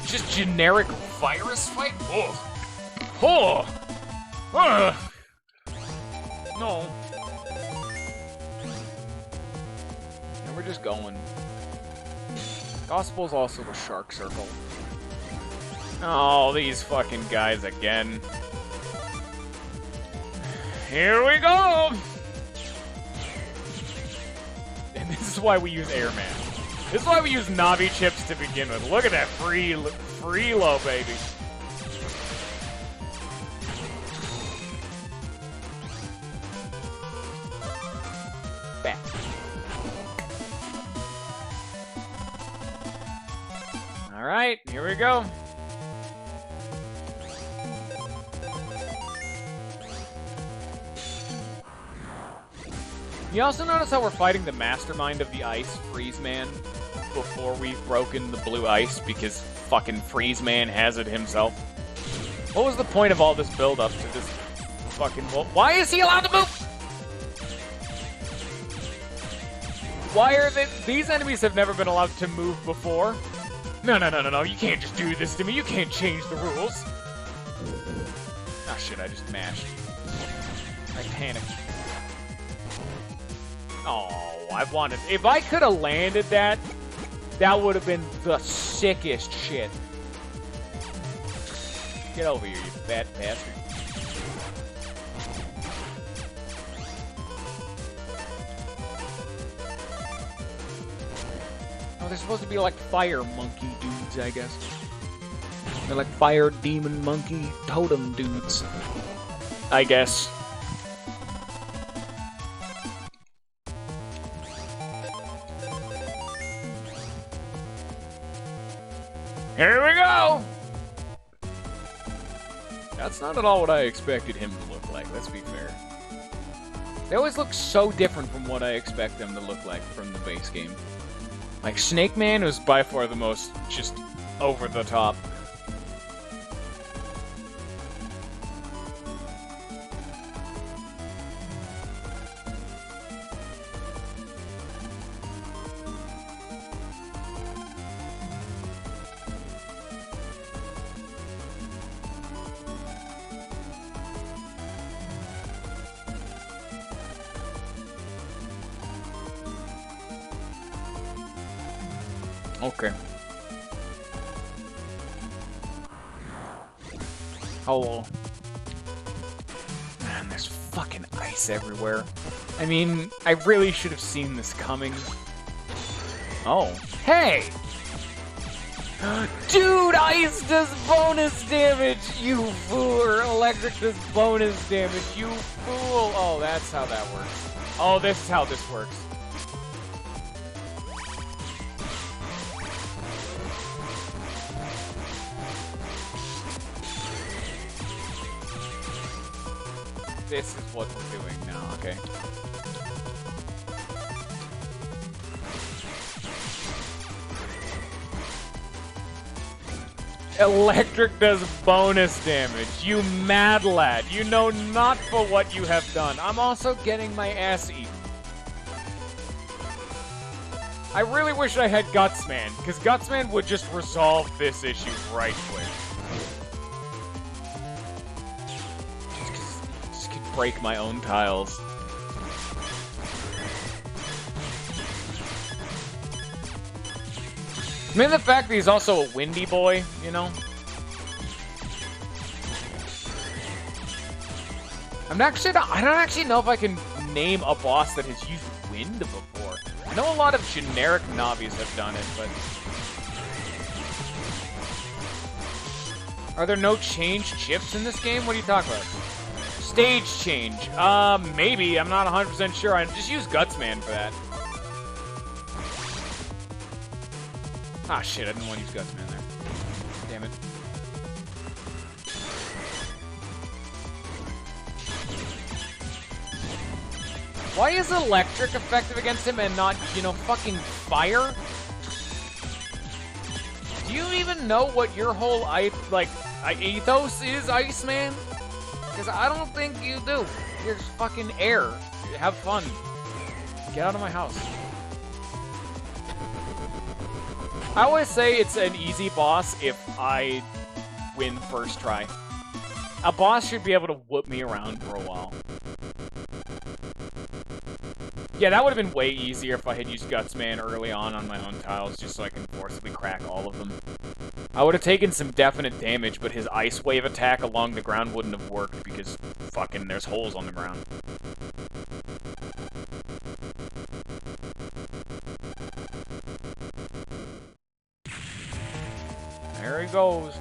S1: just generic virus fight? No. And we're just going. Gospel's also a shark circle. Oh, these fucking guys again. Here we go! And this is why we use Airman. This is why we use Navi chips to begin with. Look at that free low, baby. Back. Alright, here we go. You also notice how we're fighting the mastermind of the ice, Freeze-Man, before we've broken the blue ice, because fucking Freeze-Man has it himself. What was the point of all this build-up to this fucking... Why is he allowed to move? Why are they... These enemies have never been allowed to move before. No, you can't just do this to me. You can't change the rules. Oh shit, I just mashed. I panicked. Oh, I wanted... If I could have landed that, that would have been the sickest shit. Get over here, you fat bastard. Oh, they're supposed to be like fire monkey dudes, I guess. They're like fire demon monkey totem dudes, I guess. Here we go! That's not at all what I expected him to look like, let's be fair. They always look so different from what I expect them to look like from the base game. Like, Snake Man was by far the most just over the top. Okay. Hello. Man, there's fucking ice everywhere. I mean, I really should have seen this coming. Oh. Hey! Dude, ice does bonus damage, you fool! Or electric does bonus damage, you fool! Oh, that's how that works. Oh, this is how this works. This is what we're doing now, okay. Electric does bonus damage, you mad lad. You know not for what you have done. I'm also getting my ass eaten. I really wish I had Gutsman, because Gutsman would just resolve this issue right quick. Break my own tiles. I mean, the fact that he's also a windy boy, you know? I don't actually know if I can name a boss that has used wind before. I know a lot of generic Navis have done it, but... Are there no change chips in this game? What are you talking about? Stage change. Maybe. I'm not 100% sure. I just use Gutsman for that. Ah, shit. I didn't want to use Gutsman there. Damn it. Why is electric effective against him and not, you know, fucking fire? Do you even know what your whole, ethos is, Iceman? Because I don't think you do. You're just fucking air. Have fun. Get out of my house. I always say it's an easy boss if I win first try. A boss should be able to whoop me around for a while. Yeah, that would have been way easier if I had used Gutsman early on my own tiles, just so I can forcibly crack all of them. I would have taken some definite damage, but his Ice Wave attack along the ground wouldn't have worked because fucking there's holes on the ground. There he goes.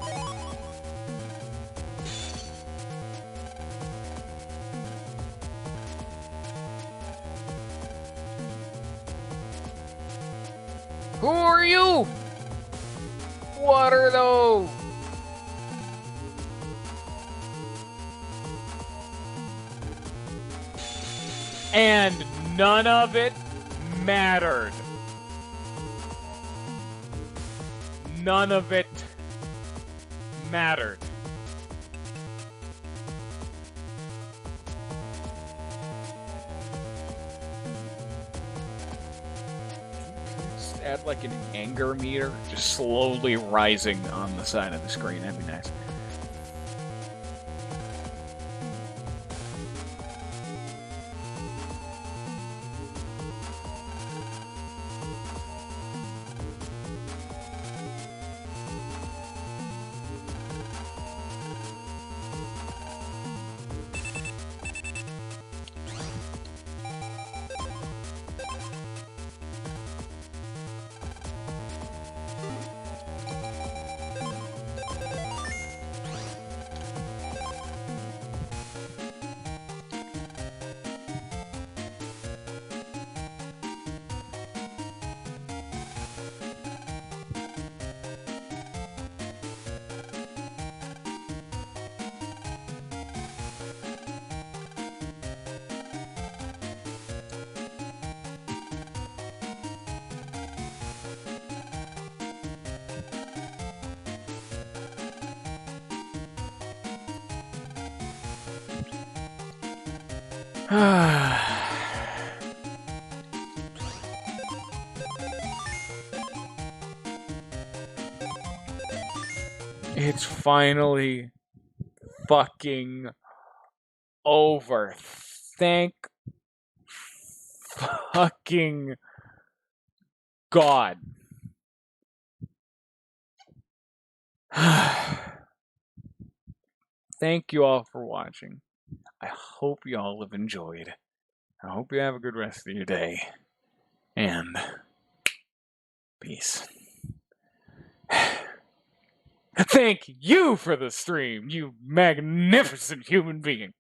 S1: Who are you? What are those? And none of it mattered. None of it mattered. Just add like an anger meter, just slowly rising on the side of the screen. That'd be nice. It's finally fucking over. Thank fucking God. Thank you all for watching. I hope you all have enjoyed. I hope you have a good rest of your day. And peace. Thank you for the stream, you magnificent human being.